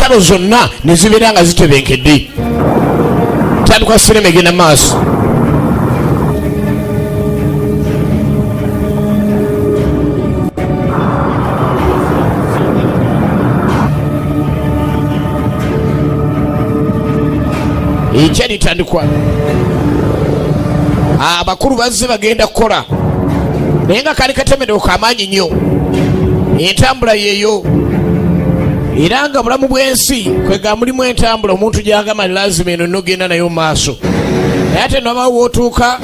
entalo zonna ne zibeera nga zitebenkedde. Tandika sinema egenda maaso. Ekyalitandikwa abakulu bazze bagenda kukola naye nga kali katemedeko kamaanyi nnyo, entambula yeeyo era nga bulamu bw'ensi kwega mulimu entambula omuntu gyagamba lazima eno nogenda nayo maaso, naye ate noba wootuuka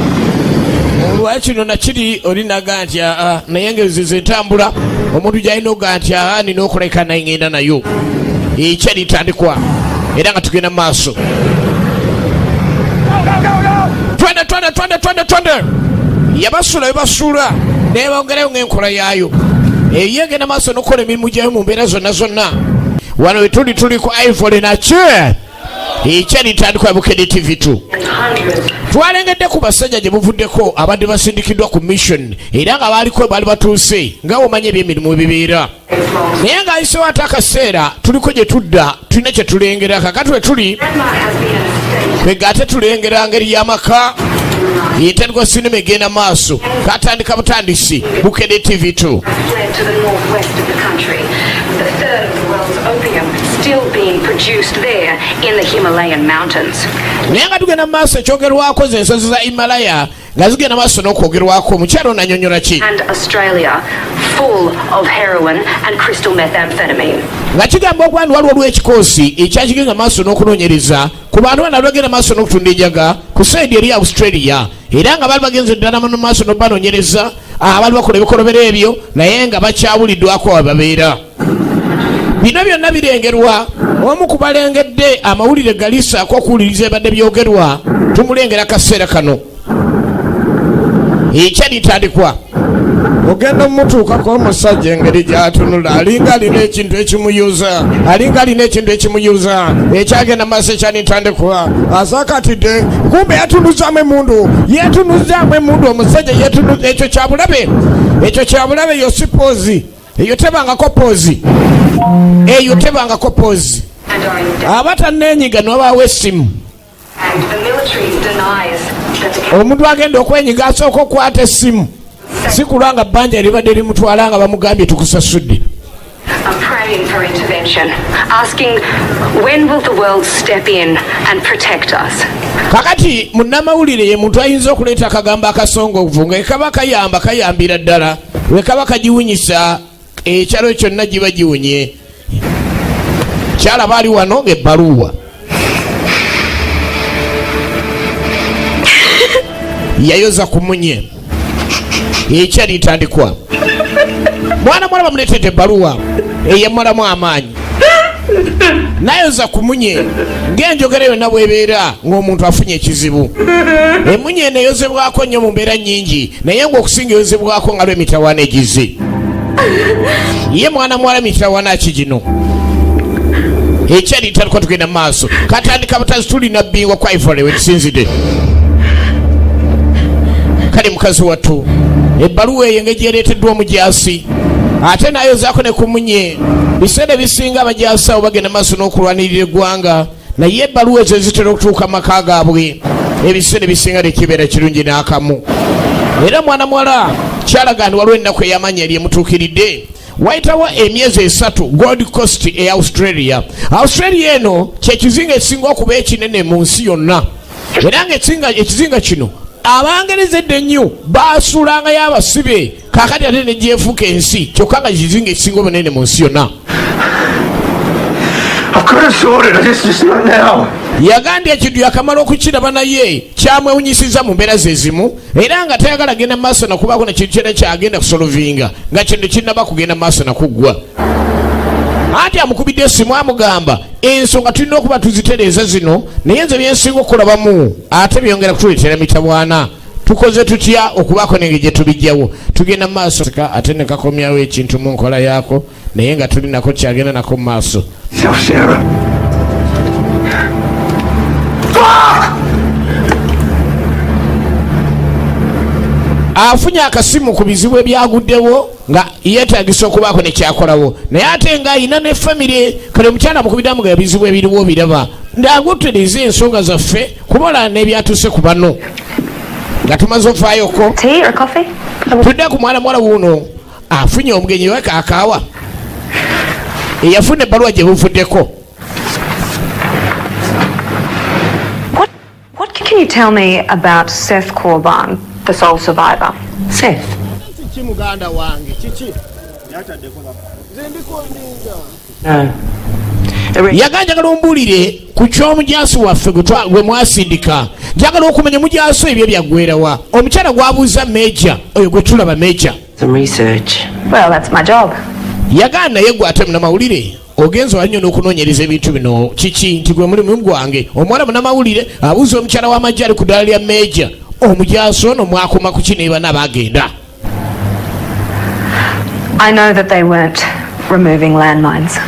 olwa kino nakiri olinaga nti naye ngezizo entambula omuntu gyalina oga nti nina okuleka naye ngenda nayo. Ekyalitandikwa era nga tugenda maaso. Twende yabasuula nebongerayo ng'enkola yaayo eyegenda maaso nokukola emirimu gyayo mu mbeera zonna. Wano wetuli tuli ku Ivory nakye ekyalitandikwa Bukedde TV2. Twalengedde ku basajja gye buvuddeko abadde basindikiddwa ku mission era nga baaliko baali batuuse nga womanya ebyemirimu ebibeera, naye ng'ayisewo ate akaseera tuliko gye tudda tulina kye tulengera. Kakati we tuli kwega ate tulengera ngeri y'amaka yetandikwa sinema egenda maaso. Katandika butandisi Bukedde TV2. Still being produced there in the Himalayan mountains. Naye nga tugenda maaso ekyogerwako ze ensozi za Himalaya nga zigenda maaso n'okwogerwako. Omukyalo onanyonyola ki? And Australia full of heroin and crystal methamphetamine. Nga kigamba okuba nti waliwo olw'ekikoosi ekyakigenda maaso n'okunoonyereza ku bantu bana bagenda maaso n'okutunda enjaga ku saidi eri Australia, era nga baali bagenze ddala mu maaso n'obanoonyereza abaali bakola ebikolobero ebyo naye nga bakyawuliddwako wababeera. Bino byonna birengerwa omu ku balengedde amawulire galisaako okuwuliriza ebadde byogerwa tumulengera kaseera kano. Ekyalitandikwa ogenda mumutuukako omusajja engeri gyatunula alinga alina ekintu ekimuyuza ekyagenda maaso ekyalitandikwa asakatidde kumbe yatunuzaamu emundu omusajja yetunuza. Ekyo kyabulabe yo si poozi eyo tebangako poozi abatanenyiga nobaawo essimu. Omuntu agenda okwenyiga asooka okukwata essimu si kulwanga bbanja eribadde limutwala nga bamugambye tukusasudde. Praying for intervention, asking when will the world step in and protect us. Kakati munnamawulire ye muntu ayinza okuleeta akagambo akasongovu nga ekaba kayambira ddala wekaba kagiwunyisa ekyalo kyonna giba giwunye. Kyalaba ali wano ng'ebbaluwa yayoza ku munye. Ekyalitandikwa mwana bamuleetedde ebbaluwa eyamalamu amaanyi nayoza ku munye ng'enjogera yonna bw'ebeera ng'omuntu afunye ekizibu. Emunye eno eyozebwako nnyo mu mbeera nnyingi naye ng'okusinga eyozebwako nga lw'emitawaana egize. Ye mwana muwala mitawaana akigino. Ekyalitandikwa tugenda maaso. Katandika butazi tulina bbingwa ku Ivory we tusinzidde. Kale mukazi wattu ebbaluwa eyo engeri gyereeteddwa omujaasi ate nayozaako ne ku munye. Biseera bisinga abajaasi abo bagenda maaso n'okulwanirira eggwanga naye ebbaluwa ezo zitera okutuuka maka gaabwe ebiseera bisinga tekibeera kirungi n'akamu. Era mwana muwala kyalaga nti waliwo ennaku ey'amanya eryemutuukiridde. Wayitawo emyezi 3 Gold Coast e Australia eno kyekizinga ekisinga okuba ekinene mu nsi yonna era nga ekizinga kino Abangereza edde nnyo baasuulangayo abasibe kakati ate ne gyefuuka ensi kyokka nga kizinga ekisinga obunene mu nsi yonna. Yagambye ekintu yakamala okukiraba naye kyamwewunyisiza mu mbeera ze zimu era nga tayagala genda maaso nakubaako nekintu kyonna kyagenda kusolovinga nga kino kinnaba kugenda maaso nakuggwa. Anti amukubidde essimu amugamba ensonga tulina okuba tuzitereeza zino naye nze byensinga okulabamu ate byongera kutuleetera mitawaana. Tukoze tutya okubaako nenge gye tubijjawo tugenda maaso ate ne kakomyawo ekintu mu nkola yaako naye nga tulinako kyagenda nako mu maaso. afunye akasimu ku bizibu ebyaguddewo nga yeetagisa okubaako ne kyakolawo naye ate nga ayina ne famire kale omukyala mukubiddamu nga ebizibu ebiriwo biraba ndangu tutereeza ensonga zaffe kubola n'ebyatuse ku bano nga tumaze ofaayoko tudde ku mwana wuuno afunye omugenyi we kaakaawa eyafuna ebbaluwa gye buvuddeko. What can you tell me about Seth Corban, the sole survivor? Seth? Muganda wange kiki yaganjagala ombuulire ku ky'omujaasi waffe gwe mwasindika njagala okumanya mujaasi ebyo byaggwerawa omukyala gwabuuza meja oyo gwe tulaba meja. Well, that's my job. yagaana naye gwe ate munamawulire ogenza wannyo n'okunoonyereza ebintu bino kiki nti gwe mulimu gwange omuwala munamawulire abuuza omukyala w'amagye ali ku ddala lya meja omujaasi ono mwakoma ku kino ebana bagenda. I know that they weren't removing landmines.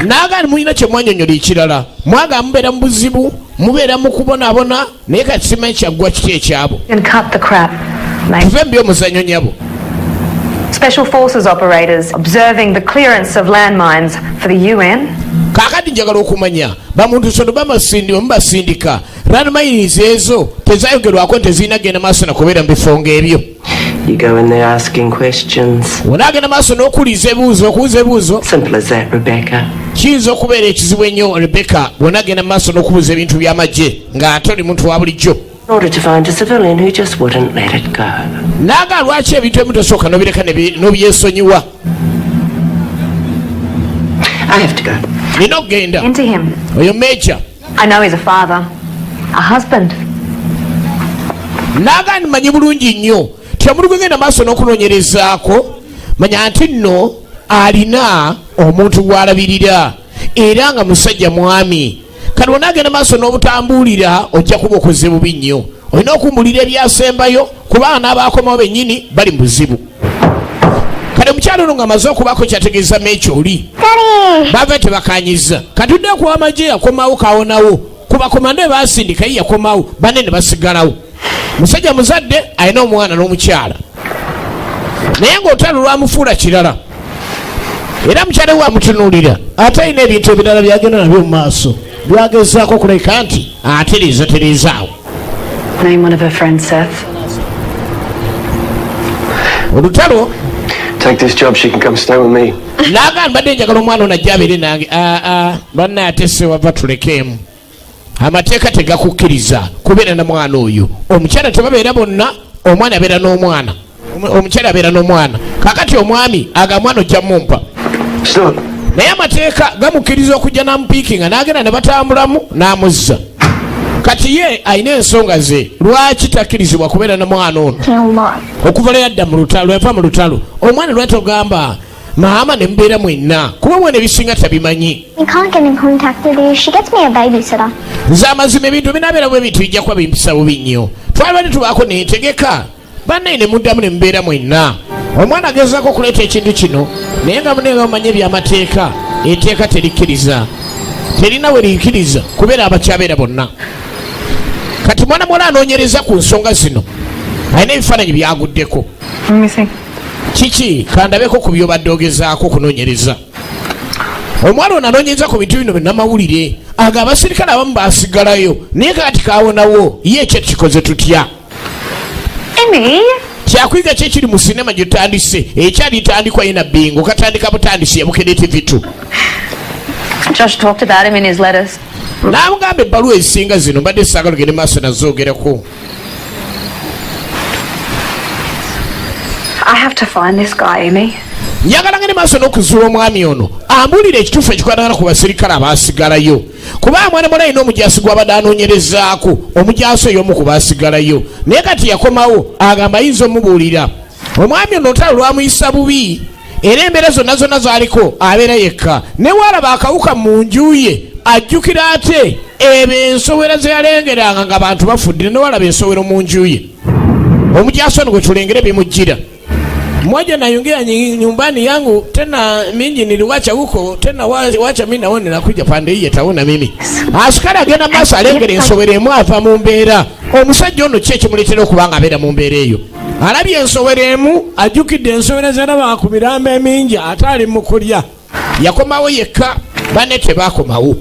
Nagaani mulina kye mwanyonyola ekirala mwaga mubeera mu buzibu mubeera mu kubonaabona naye kati simanyi kyaggwa kiki ekyabo tuve mbi omuzannyo nyabo. Special Forces operators observing the clearance of landmines for the UN. Kakati njagala okumanya bamuntu sono mubasindika landmines ezo tezayogerwako tezirina genda maaso na kubeera mu bifo ng'ebyo. You go in there asking questions. Wonagenda maaso n'okuuliza ebibuuzo. Simple as that, Rebecca. Kiyinza okubeera ekizibu ennyo Rebecca wonagenda maaso n'okubuuza ebintu by'amagye ng'ate oli muntu wa bulijjo. In order to find a civilian who just wouldn't let it go. Naga lwaki ebintu ebimu tosooka n'obireka n'obyesonyiwa. I have to go. Nina okugenda. Into him. Oyo meja. I know he's a father, a husband. Naga nimanyi bulungi nnyo tyamuli gwegenda maaso n'okunoonyerezaako manya nti nno alina omuntu gw'alabirira era nga musajja mwami kati wonagenda maaso n'obutambuulira ojja kuba okoze bubi nnyo olina okumbulira ebyasembayo kubanga n'abaakomawo bennyini bali mu buzibu. kati omukyalo ono nga amaze okubaako kyategeeza meekyoli bava tebakanyiza kati tudde kuwa amagye yakomawo kawonawo kubakomande baasindika ye yakomawo banne ne basigalawo musajja muzadde alina omwana n'omukyala naye ng'olutalo lwamufuula kirala era mukyala we amutunuulira ate alina ebintu ebirala byagenda nabyo mu maaso byagezaako okuleka nti atereezaawo. Name one of her friends, Seth. olutalo Take this job, she can come stay with me. naga mbadde njagala omwana ono ajja abeere nange bannaye ate se wava tulekeemu amateeka tegakukkiriza kubeera na mwana oyo omukyala tebabeera bonna omwana abeera n'omwana omukyala abeera n'omwana kakati omwami aga mwana ojja mumpa naye amateeka gamukkiriza okujja namupiikinga n'agenda ne batambulamu n'amuzza kati ye alina ensonga ze lwaki takkirizibwa kubeera na mwana ono okuva leyadda mu lutalo yava mu lutalo omwana lwati ogamba maama ne mubeera mwenna kuba mwene ebisinga tabimanyi. Nze amazima ebintu binaabeera bwe bintu bijja kuba bimpisa bubi nnyo twalibadde tubaako nentegeka bannaye ne muddamu ne mubeera mwenna omwana agezaako okuleeta ekintu kino naye nga munenga mumanye ebyamateeka etteeka terikkiriza terina we likkiriza kubeera abakyabeera bonna. Kati mwana muwala anoonyereza ku nsonga zino alina ebifaananyi byaguddeko kiki kandabeko ku byobadde ogezaako okunoonyereza. Omwana ono anoonyereza ku bintu bino bennamawulire aga abasirikale abamu baasigalayo naye kati kawonawo ye ekyo kikoze tutya kyakuyiga ki ekiri mu sinema gyetutandise ekyali tandikwa ye nabbingo katandika butandisi yabukede TV2. Josh talked about him in his letters. N'amugamba ebbaluwa ezisinga zino mbadde saagala ogende maaso nazoogerako. I have to find this guy, Amy. Njagala ngende maaso n'okuzuula omwami ono ambuulire ekituufu ekikwatagana ku basirikale abaasigalayo kubanga mwana mwana alina omujaasi gw'abadde anoonyerezaako omujaasi oyo omu ku baasigalayo naye kati yakomawo agamba ayinza omubuulira omwami ono olutalo lwamuyisa bubi era embeera zonna zonna z'aliko abeera yekka ne waalaba akawuka mu nju ye ajjukira ate ebo ensowera ze yalengeranga nga bantu bafudde ne waalaba ensowero mu nju ye omujaasi ono gwe tulengere bimujjira. Mmoja naongea nyumbani yangu tena mingi niliwacha huko tena wacha mimi naone nakuja pande hii taona mimi askari agenda masa alengere nsowere mwafa mu mbeera omusajja ono ki ekimuleetera okuba nga abeera mu mbeera eyo? Alabye ensowera emu, ajjukidde ensowera zalaba ku mirambo emingi ate ali mu kulya. Yakomawo yekka, banne tebaakomawo.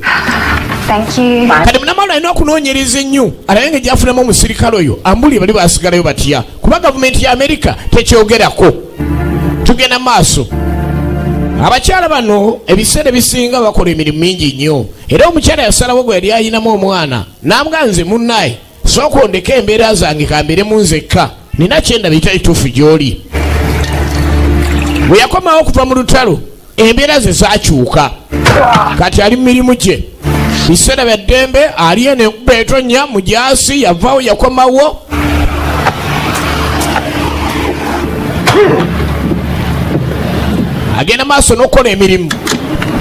Kati munamawulire alina okunoonyereza ennyo alabe nga gyafunamu omusirikale oyo ambuli bali baasigalayo batya, kuba gavumenti ya Amerika tekyogerako. Tugenda maaso. Abakyala bano ebiseera ebisinga bakola emirimu mingi nnyo, era omukyala yasalawo gwe yali ayinamu omwana n'amugaa nze munnaye sooka ondeke embeera zange kambeeremu nzekka, nina kyenda biyita bituufu gy'oli. Bwe yakomawo okuva mu lutalo embeera ze zaakyuka, kati ali mu mirimu gye. Biseera bya ddembe ali eno enkuba etonnya mujaasi yavaawo yakomawo. Agenda maaso n'okukola emirimu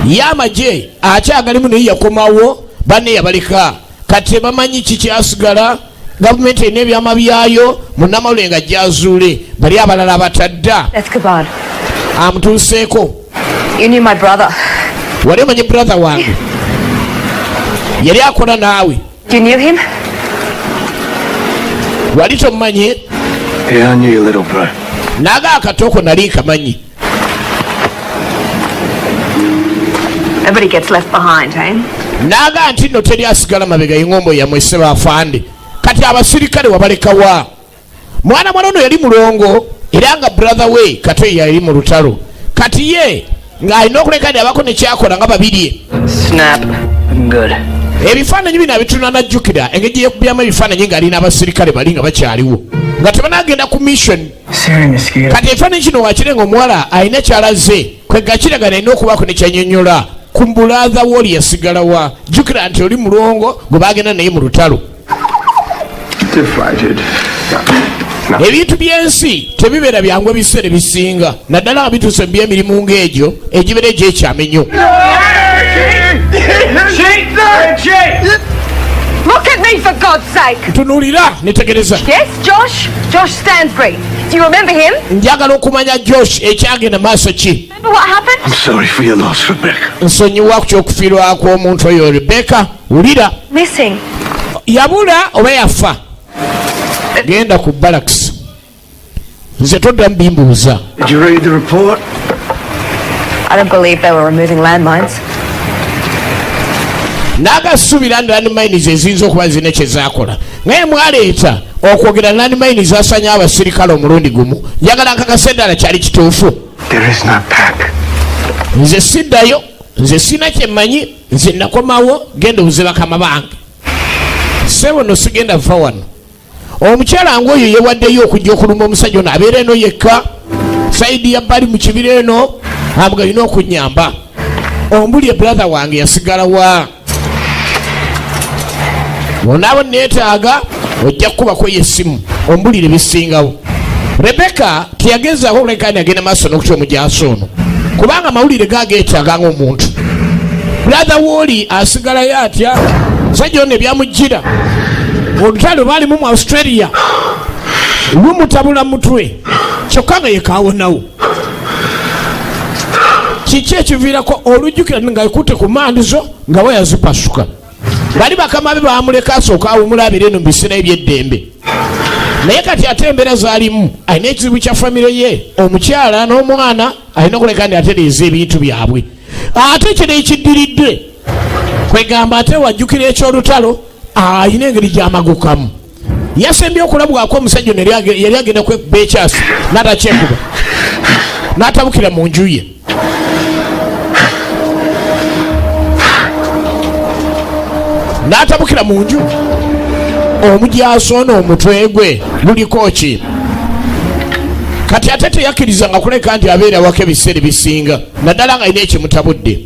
y'amagye akyagalimu naye yakomawo, banne yabaleka. Kati tebamanyi kikyasigala, gavumenti erina ebyama byayo, munnamawulire nga gyazuule bali abalala batadda. Amutuuseeko. Wali omanyi brother wange yali akola naawe? Wali tomumanyi? Naga akatooko nali kamanyi. Everybody gets left behind, eh? Naga nti no teri asigala mabega y'engombo yammwe sseba afande. Kati abasirikale wabalekawa. Mwana ono yali mulongo era nga brother we Kato yali mu lutalo. Kati ye nga alina okuleka ndi abako ne kyakola nga babiri. Snap. Good. Ebifaananyi bino abituna najjukira engeri yekubyamu ebifaananyi ng'alina abasirikale bali nga bakyaliwo nga tebanagenda ku mission. Kati ekifaananyi kino wakirenga omuwala alina kyalaze kwega kiragana alina okubaako ne kyanyonnyola ku mbulaza wooli yasigalawa. Jjukira nti oli mulongo gwe bagenda naye mu lutalo. Ebintu by'ensi tebibeera byangu ebiseera ebisinga naddala nga bituuse mu by'emirimu ng'egyo egibeera egy'ekyamenyo. Look at me, for God's sake! Tunuulira netegereza. Yes, Josh? Josh Stansbury. Do you remember him? Njagala okumanya Josh ekyagenda maaso ki. Remember what happened? I'm sorry for your loss, Rebecca. Nsonyiwa ku ky'okufiirwa kw'omuntu oyo Rebecca. Wulira. Missing. Yabula oba yafa. Genda ku barracks. Nze toddamu bimbuuza. Did you read the report? I don't believe they were removing landmines. N'agasuubira landmines eziyinza okuba zirina kye zaakola. Naye mwaleeta okwogera landmines asanya abasirikale omulundi gumu. Njagala nkakase ddala kyali kituufu. There is no pack. Nze siddayo, nze sina kye mmanyi, nze nakomawo genda obuze bakama bange. Ssebo no sigenda va wano. Omukyala ng'oyo yewaddeyo okujja okuluma omusajja ono abeera eno yekka sayidi ya bbali mu kibira eno amuga alina okunnyamba. Ombulye brother wange yasigalawa. Bonaabo neetaaga ojja kukubako yessimu ombulire bisingawo. Rebecca teyagezaako okulekani agenda maaso n'okutya omujaasi ono kubanga amawulire gageetaaga ng'omuntu. Brother wooli asigalayo atya sajja ono ebyamujjira olutalo baalimu mu Australia lumutabula mutwe kyokka nga yekaawonawo. Kiki ekiviirako olujjukira nga ekutte ku mandi zo nga we yazipasuka. Bali bakama be baamuleka asooka awumulabira eno mu biseera eby'eddembe. Naye kati ate embeera zaalimu alina ekizibu kya famire ye omukyala n'omwana alina okuleka ndi atereeza ebintu byabwe. Ate kino ekiddiridde kwegamba ate wajjukira eky'olutalo alina engeri gy'amagukamu. Yasembye okulabwako omusajja ono yali agenda kwekuba ekyasi n'atakyekuba n'atabukira mu nju ye. N'atabukira mu nju omujaasi ono omutwe gwe guliko ki. Kati ate teyakkirizanga kuleka nti abeera wako ebiseera ebisinga naddala nga alina ekimutabudde.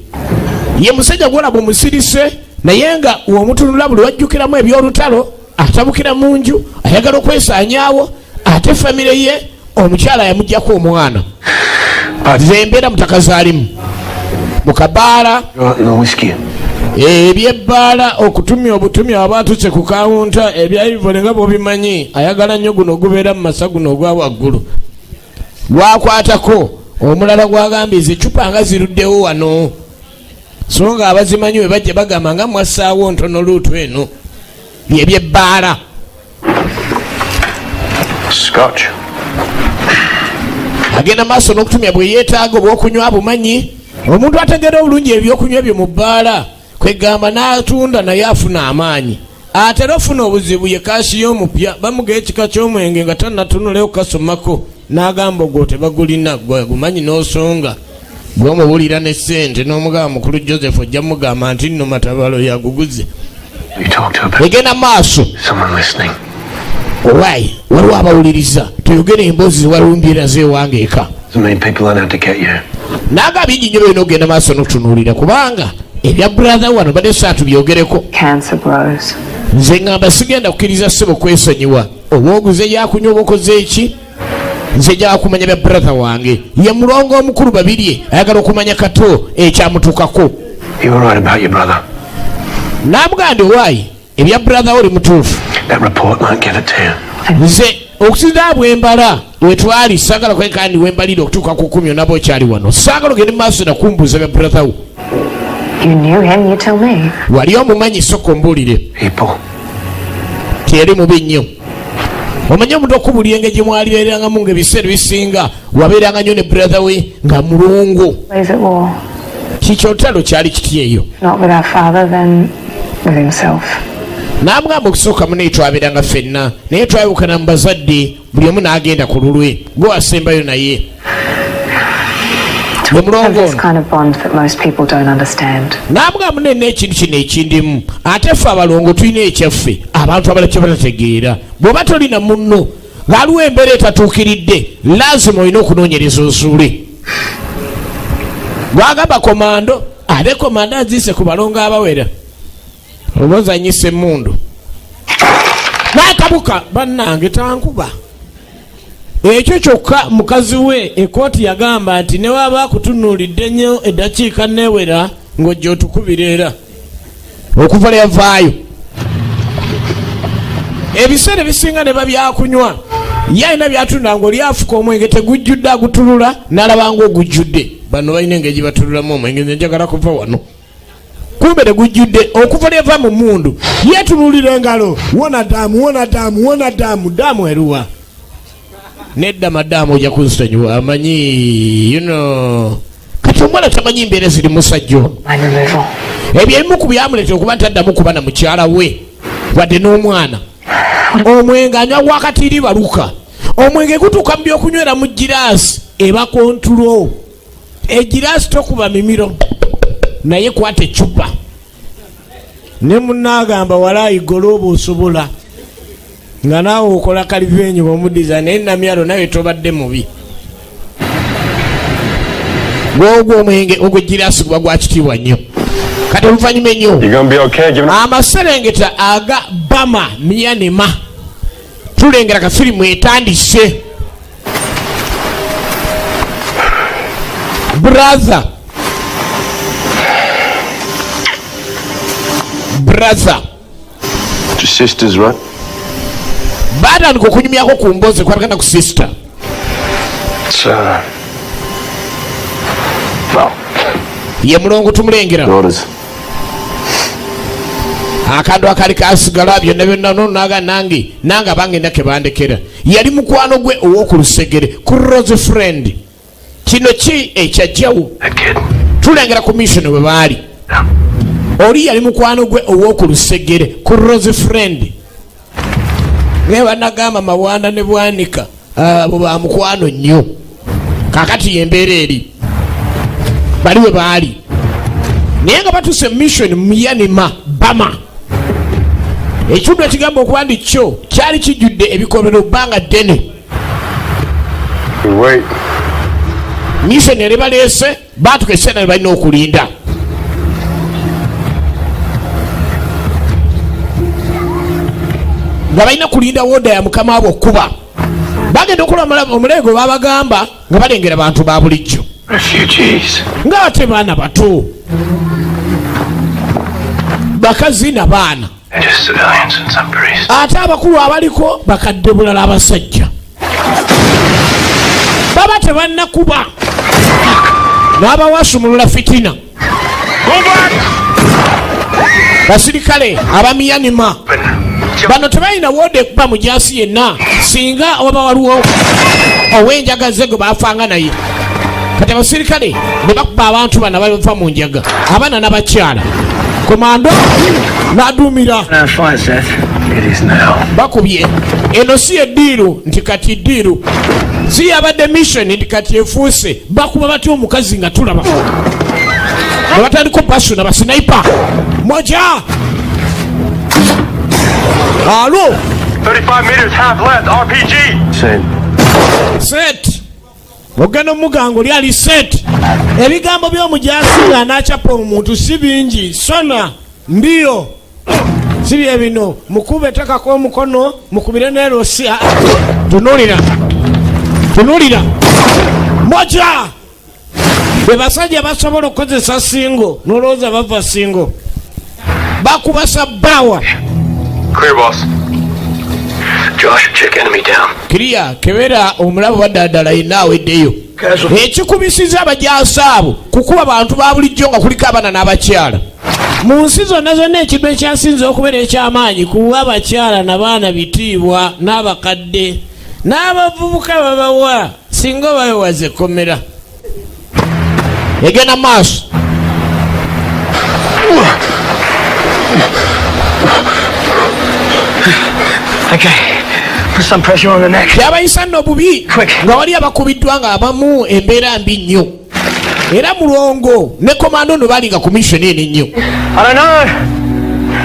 Ye musajja gwolaba omusirise naye nga omutunula buli wajjukiramu ebyolutalo atabukira mu nju ayagala okwesaanyaawo ate famire ye omukyala yamuggyako omwana. Ze embeera mutaka zaalimu mu kabaala ebyebbaala okutumya obutumya abaatuse ku kawunta ebyayivole nga bwobimanyi ayagala nnyo guno ogubeera mu masa guno ogwa waggulu. Lwakwatako omulala gwagambye zicupa nga ziruddewo wano so nga abazimanyi we bajja bagamba nga mwassaawo ntono luutu eno byebyebbala. Scotch. agenda maaso n'okutumya bwe yeetaaga obwokunywa bumanyi. Omuntu ategeera obulungi ebyokunywa bye mu bbaala kwegamba n'atunda naye afuna amaanyi. Atera ofuna obuzibu ye kaasiyo omupya bamugaye ekika ky'omwenge nga tannatunuleyo kasomako n'agamba ogwo tebagulina gumanyi n'osonga gw'omubuulira ne ssente n'omugamba mukulu Joseph ojja mugamba nti nno matabalo yaguguze. You talk to about Egenda maaso someone listening. olwayi waliwo abawuliriza tuyogera emboozi walumbyera zeewange eka. So many people aren't out to get you. Naga bingi nnyo byolina ogenda maaso n'okutunuulira kubanga ebya brother wano badde saatu byogereko. Cancer grows. Nze ngamba sigenda kukkiriza ssebo kwesonyiwa oba oguze yakunywa oba okoze eki. Nze njagala kumanya bya brother wange ye mulongo omukulu babirye ayagala okumanya kato ekyamutuukako. You were right about your brother. Namugandi owaayi ebya brother oli mutuufu. That report might give it to you. Nze okusinza bwembala wetwali saagala kwekandi wembalire okutuuka ku 10 nabo okyali wano saagala ogende maaso nakumbuuza bya brother wo. You knew him, you tell me. Wali omumanyi soko mbuulire. People. Tiyali mubi nnyo. Omanyi omuntu okubulya engeri gye mwalibeerangamu ng'ebiseera bisinga wabeeranga nnyo ne brother we nga mulungu. Ways at war. Kiki olutalo kyali kiti eyo. Not with our father, then with himself. N'amugamba okusooka munaye twabeeranga ffenna naye twayawukana mu bazadde buli omu n'agenda ku lulwe gwe wasembayo naye. Gwe mulongo This ono. kind of bond that most people don't understand. N'amugamba munaye n'ekintu kino ekindimu ate ffe abalongo tulina ekyaffe abantu abalala kye batategeera bw'oba tolina munno ng'aliwo embeera etatuukiridde lazima olina okunoonyereza ozuule. Gwagamba komando ate komando aziise ku balongo abawera oba ozanyisa emmundu n'akabuka bannange tankuba. Ekyo kyokka mukazi we ekooti yagamba nti ne waba akutunuulidde nnyo eddakiika neewera ng'ojja otukubira era okuva lwe yavaayo. Ebiseera ebisinga ne babyakunywa ye alina byatunda ng'oli afuka omwenge tegujjudde agutulula n'alaba ng'ogujjudde. Bano balina engeri gye batululamu omwenge nze njagala kuva wano kumbe tegujjudde okuva lwe yava mu mmundu yeetunuulira engalo wona daamu daamu eruwa. Nedda madamu ojja kunsonyiwa amanyi kati omwana tamanyi mbeera ziri musajja ono. Ebyo ebimu ku byamuleetera okuba ntaddamu kuba na mukyala we wadde n'omwana. Omwenge anywa wakati eri baluka. Omwenge gutuuka mu byokunywera mu giraasi eba kontulo. Egiraasi tokuba mimiro naye kwata eccupa ne munnaagamba walaayi goloba osobola nga naawe okola kalivenyi bwomudiza naye namyalo nawe tobadde mubi. Gwogwo omwenge ogw'egiraasi guba gwa kitiibwa nnyo. Kati oluvannyuma ennyo amaserengeta aga Bama Myanmar tulengera kafirimu etandise. Brother Your sister's right. Batandika okunyumyako ku mboozi kwatagana ku sister. Well, ye mulongo tumulengera daughters. akandu akali kasigala byonna byonna nonaga nange abangenda kebandekera yali mukwano gwe ow'oku lusegere ku Rose Friend. Kino ki ekyajjawo tulengera ku mission bwe baali. Oli yali mukwano gwe ow'oku lusegere ku Rose Friend. Naye banagamba Mawanda ne Bwanika abo ba mukwano nnyo. Kakati yembeera eri bali we baali naye nga batuse mission Myanmar Bama. Ekitundu ekigamba okuba ndi kyo kyali kijjudde ebikomero bbanga ddene. Mission yali baleese baatuka essena ne balina okulinda. Nga balina kulinda woda ya mukama wabwe okkuba. Bagenda okulaba omulego babagamba nga balengera bantu ba bulijjo. Refugees. Nga ate baana bato. Bakazi na baana. Just civilians and some priests. Ate abakulu abaliko bakadde bulala abasajja. Baba tebannakuba. N'abawasumulula fitina. Basirikale aba Myanmar bano tebalina wode kuba mujaasi yenna singa waba waliwo ow'enjaga gwe baafanga naye. Kati abasirikale ne bakuba abantu bana bava mu njaga abaana n'abakyala. Komando n'aduumira bakubye eno si eddiiru nti kati eddiiru si yabadde mission nti kati efuuse bakuba batya omukazi nga tulaba ne batandika basu na basinaipa moja alo 35 meters, half left, RPG. set ogenda omugango lyali set. Ebigambo by'omujaasi ng'anaacapa omuntu si bingi sona mbio si bye bino mukube takako omukono mukubire n'erosia. Tunulira moja be basajja basobola okukozesa singo n'olowooza bava singo bakubasa bawa. Clear, boss. Josh, check enemy down. Clear, kebera omulabo baddaddala yenna aweddeyo. Ekikubisiza abajaasi abo kukuba abantu ba bulijjo nga kuliko abaana n'abakyala. Mu nsi zonna zonna ekintu ekyasinze okubeera eky'amaanyi kuwa abakyala n'abaana bitiibwa n'abakadde n'abavubuka babawa singa bawewaze komera. Egenda maaso. Okay. Put some pressure on the neck. Yabayisa nno bubi nga wali abakubiddwa nga abamu embeera mbi nnyo era mulongo ne komando no balinga ku mission eni nnyo. I don't know.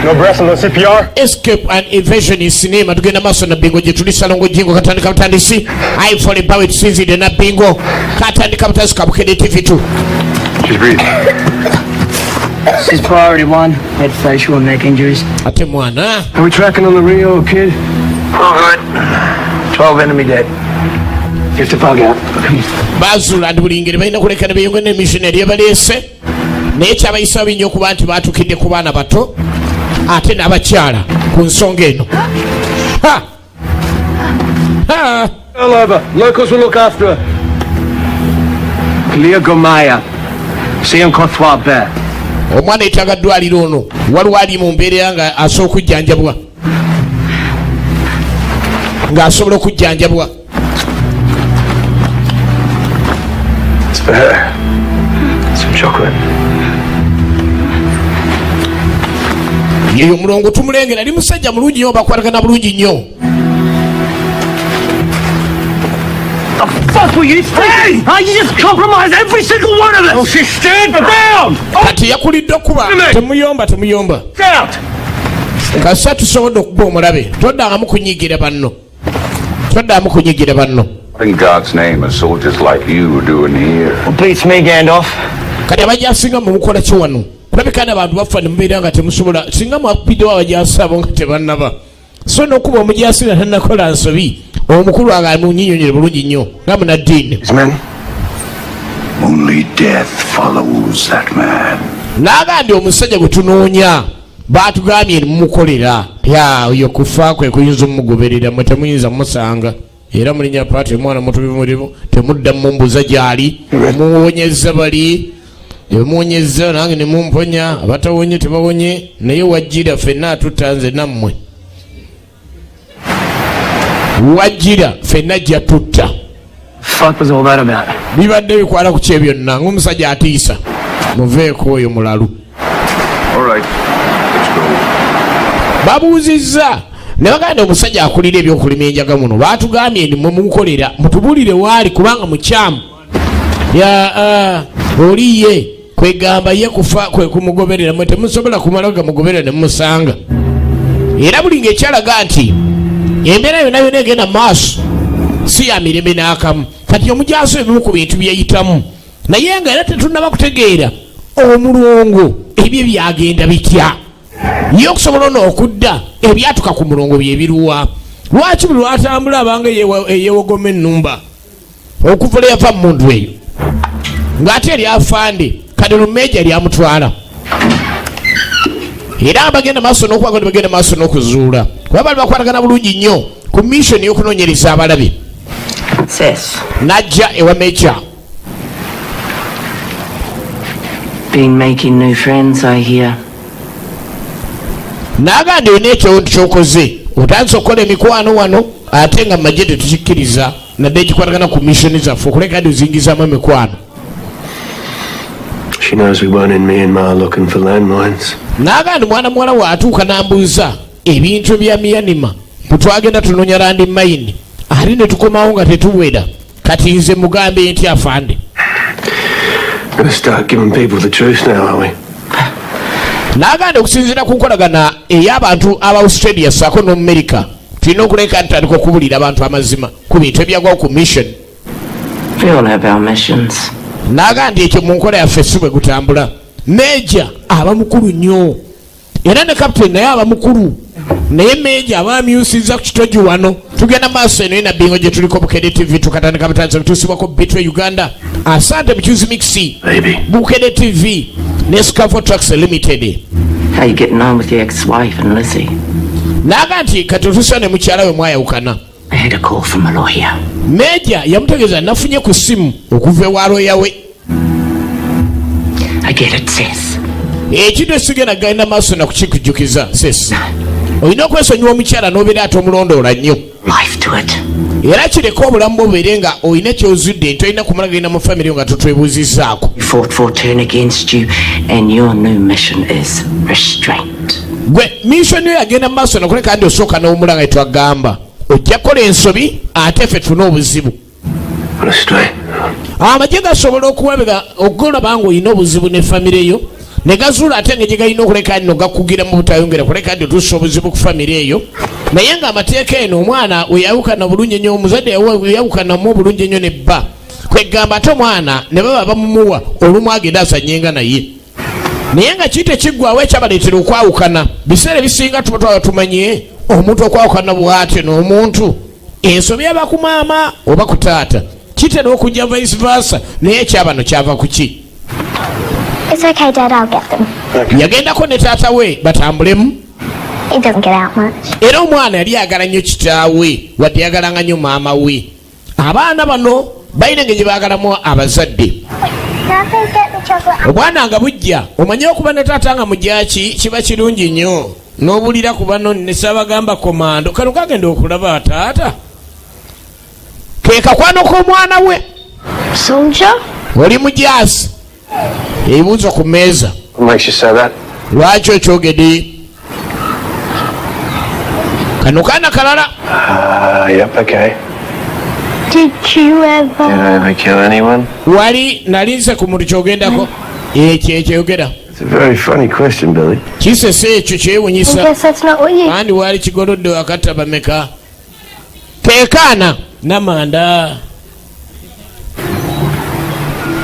No breath on the CPR. Escape and evasion is cinema. Tugenda maaso na bingo gye tuli salongo jingo katandika butandisi ifole bawe tusinzidde na bingo katandika butandisi kabukede TV2. She's breathing. This is priority 1. Head, facial, and neck injuries. Ate mwana Are we tracking on the Rio, kid? All good. 12 enemy dead. Get the bug out. bazula ndi buli ngeri balina kuleka ne beeyonge ne missionary ebaleese naye kyabayisa bingi okuba nti baatukidde ku baana bato ate n'abakyala ku nsonga eno. All over. Locals will look after her. Clear Gomaya. See him Cotois Bear. Omwana yetaaga ddwaliro ono waliwo ali mu mbeera nga asobola okujjanjabwa ng'asobola okujjanjabwa. It's for her. Some chocolate. yeyo mulongo tumulengera ali musajja mulungi nnyo bakwatagana bulungi nnyo. Fuck were you thinking? Huh? You just compromised every single one of us! Oh, she stood down! Kati yakulidde okuba temuyomba Out! kasa tusobodde okuba omulabe toddangamu kunyigira banno What in God's name are soldiers like you doing here? What beats me, Gandalf? kati abajasinga mumukola ki wano kulabika n'abantu bafa ne mubeera nga temusobola singa mwapiddewo abajasi abo nga tebannaba so n'okuba omujasi nga tannakola nsobi omukulu wange amunyinyonyere bulungi nnyo nga munaddiini. These men? Only death follows that man. N'agambye omusajja gwe tunoonya baatugambye mumukolera oyo kufa kwe kuyinza omugoberera mwe temuyinza musanga era mulinya paati omwana mutubimulimu temudda mumbuza gyali muwonyeza bali emuwonyeza nange ne mumponya abatawonye tebawonye naye wajjira ffenna atutanze nammwe wajjira ffenna gyatutta. Fuck was all that about? Bibadde bikwala ku kye byonna ng'omusajja atiisa muveeko oyo mulalu. All right, let's go. Babuuzizza ne baganda omusajja akulira ebyokulima enjaga muno baatugambye ni mumukolera mutubuulire waali kubanga mukyamu oliye kwegamba ye kufa kwe kumugoberera mwe temusobola kumala gamugoberera ne mumusanga era buli ng'ekyalaga nti embeera yonna yonna egenda maaso si ya mirembe n'akamu kati omujaasi ebimu ku bintu byeyitamu naye nga era tetunnaba kutegeera omulongo ebyo byagenda bitya ye okusobola n'okudda ebyatuka ku mulongo byebiruwa lwaki buli lwatambula abanga eyewogoma ennumba okuvula yava mu muntu eyo ng'ate eryafande kati lumeeja lyamutwala era bagenda maaso n'okubaga bagenda maaso n'okuzuula kuba bali bakwatagana bulungi nnyo ku mission y'okunoonyereza abalabe. Sis. Najja ewa Mecha. Been making new friends, I hear. N'aganda olina ekyoto ky'okoze otanze okukola emikwano wano ate nga majje tetukikkiriza nadde ekikwatagana ku missioni zaffe okuleka adi ozingizaamu emikwano. She knows we weren't in Myanmar looking for landmines. N'agamba mwana muwala waatuuka n'ambuuza ebintu bya Myanmar bwe twagenda tunoonya landmine ate ne tukomawo nga tetuwera kati nze mugambe nti afande. Gonna start giving people the truth now, are we? N'agamba okusinziira ku nkolagana ey'abantu aba Australia ssaako n'America tulina okuleka ntandika okubulira abantu amazima ku bintu ebyagwawo ku mission. We all have our missions. N'agamba nti ekyo mu nkola yaffe si bwe gutambula. Meja aba mukulu nnyo era ne captain naye aba mukulu naye meja aba amyusiza ku kitogi wano. Tugenda maaso eno ena bingo gye tuliko Bukedde TV tukatandika butanza butuusibwako Betway Uganda. Asante Mukyuzi Mixi Bukedde TV ne Scaffold Trucks Limited. How you getting on with your ex-wife and Lizzie? N'agamba nti kati otuusa ne mukyala we mwayawukana. I had a call from a lawyer. Meja yamutegeeza nafunye ku ssimu okuva ewa lawyer we. I get it, sis. Ekintu esigenda genda maaso na kukikujjukiza sis. Olina okwesonyiwa omukyala n'obeera ate omulondoola nnyo. Life to it. Era kireka obulamu bubeere nga olina kyozudde nti olina kumala genda mu famire nga totwebuuzizaako. You fought for turn against you and your new mission is restraint. Gwe mission yo yagenda mu maaso nakuleka ndi osooka n'omulanga etwagamba ojja kukola ensobi ate ffe tufune obuzibu. Amagye gasobola okuwebega ogolaba nga olina obuzibu ne famire yo ne gazuula ate nga gye galina okuleka nno gakugira mu butayongera kuleka ndi otuusa obuzibu ku famire eyo. Naye nga amateeka eno omwana weyawukana bulungi ennyo omuzadde weyawukanamu obulungi ennyo ne bba kwegamba ate omwana ne baba bamumuwa olumu agenda asanyenga naye. Naye nga kiyite kiggwawo ekyabaleetera okwawukana biseera ebisinga tuba twaba tumanye omuntu okwawukana bw'atyo n'omuntu ensobi aba ku maama oba ku taata kitera okujja vice versa naye ekyabano kyava ku ki. It's okay, Dad, I'll get them. Yagendako ne taata we batambulemu. He doesn't get out much. Era omwana yali ayagala nnyo kitaawe wadde yagalanga nnyo maama we. Abaana bano balina engeri gye baagalamu abazadde. Can I get the chocolate? Obwana nga bujja omanye okuba ne taata nga mujaki kiba kirungi nnyo n'obulira ku bano ne Ssaabagamba komando kano kagenda okulaba taata ke kakwano k'omwana we. Soldier? Oli mujaasi ebibuuzo ku mmeeza. What makes you say that? Lwaki okyogedde? Kano kaana kalala. Yep, okay. Did you ever? Did I ever kill anyone? Wali nalinze ku muntu kyogendako ekyeyogera. It's a very funny question, Billy. Kisese ekyo I kyewunyisa guess that's not what you... andi wali kigolodde wakatta bameka keekaana namanda.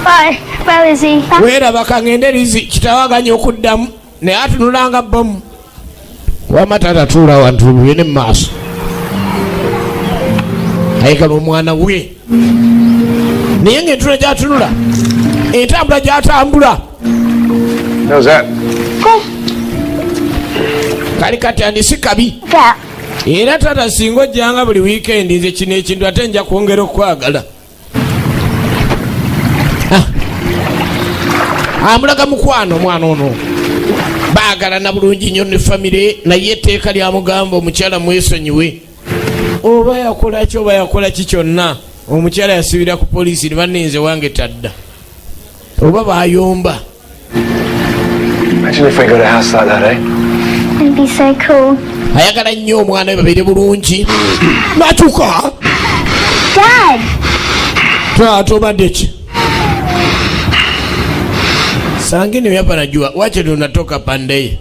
Bye. Where is he? Weeraba kangende lizi kitawaganya okuddamu naye atunulanga bomu wama taata tuula wantu buyene mu maaso ayekala omwana we naye ng'entula gy'atunula entambula gy'atambula. How's that? Kali kati andi si kabi. Yeah. Era taata singa ojjanga buli wiikendi nze kino ekintu ate nja kwongera okwagala. Amulaga mukwano omwana ono baagala na bulungi nnyo ne famire naye etteeka lyamugamba omukyala mwesonyiwe oba yakola ki oba yakola ki kyonna omukyala yasibira ku poliisi ne bannenze wange tadda oba bayomba. Imagine if we got a house like that, eh? It'd be so cool. Ayagala nnyo omwana we babeere bulungi. Natuka Dad! taata obadde ki? Sangine myapa najua wache tunatoka pande.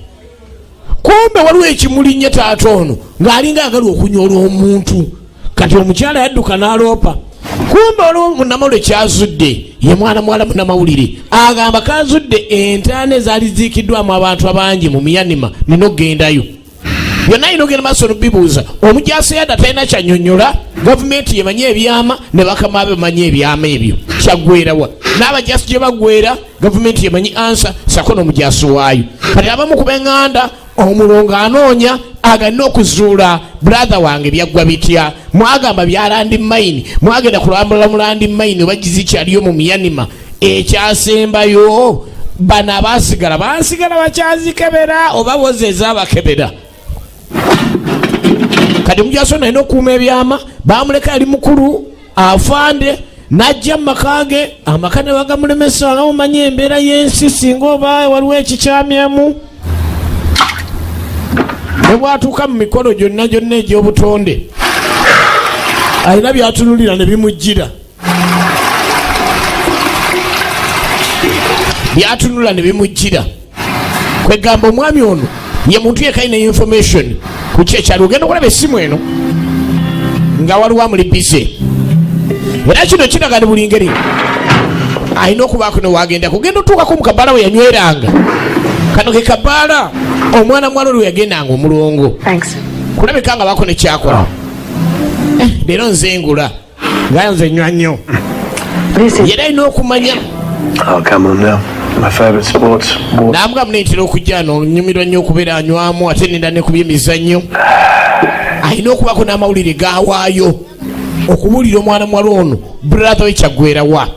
Kumbe waliwo ekimulinnya taata ono ng'alinga agala okunyola omuntu kati omukyala yadduka n'aloopa. Kumbe waliwo munnamawulire kyazudde ye mwana muwala munnamawulire agamba kazudde entaana ezaali ziikiddwamu abantu abangi mu Myanmar nina okgendayo. Byonna alina ogenda maaso n'obibuuza omujaasi yadda talina kyanyonnyola gavumenti yemanyi ebyama ne bakama be bamanyi ebyama ebyo kyaggwerawa n'abajaasi gye baggwera gavumenti yemanyi ansa sako n'omujaasi waayo. Kati abamu ku b'eŋŋanda omulongo anoonya agalina okuzuula brother wange byaggwa bitya mwagamba bya landmine mwagenda kulambula mu landmine oba gizikyaliyo mu Myanmar ekyasembayo bano abaasigala bansigala bakyazikebera oba bozeeza abakebera. kati omujaasi ono alina okuuma ebyama bamuleka yali mukulu afande najja mumakage amaka ne bagamulemesa nga mumanyi embeera y'ensi singa oba waliwo ekikyamyamu ne bwatuuka mu mikolo gyonna egy'obutonde alina byatunulira ne bimujjira byatunula ne bimujjira kwegamba omwami ono ye muntu yekayina information ku kyekyali ogenda okulaba essimu eno nga waliwo amuli bize era kino kiraga ne buli ngeri alina okubaako ne wagenda kugenda otuukako mu kabaala we yanyweranga kano ke kabaala omwana mwala olwe yagendanga omulongo kulabika nga baako ne kyakola leero nzengula nga nze nywa nnyo yera alina okumanya nambwa muneetera okujja no nyumirwa nnyo okubeera anywamu ate nenda ne ku byemizannyo alina okubaako n'amawulire gawaayo okubuulira omwana mwala ono brother we kyaggwerawa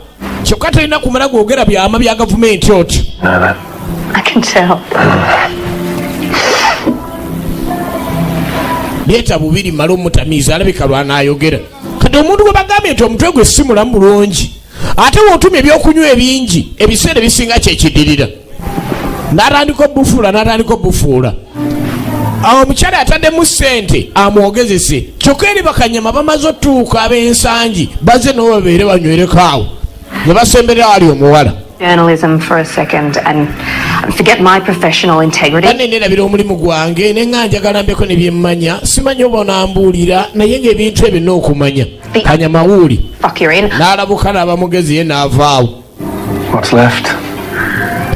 kyokka talina kumala gwogera byama bya gavumenti oti byeta bubiri mala omutamiiza alabika lwanaayogera kati omuntu gwe bagambye nti omutwe gwe si mulamu bulungi ate wootumya ebyokunywa ebingi ebiseera ebisinga kyekiddirira n'atandika obufuula awo omukyala ataddemu ssente amwogezese kyokka eri bakanyama bamaze otuuka ab'ensangi baze nabo babeere banywereko awo ne basemberera wali omuwala journalism for a second and forget my professional integrity. Banenera omulimu gwange nenga njagala mbeko ne byemmanya simanyi oba onambuulira naye ng'ebintu ebyo n'okumanya kanyama wuuli n'alabuka n'abamugezi ye n'avaawo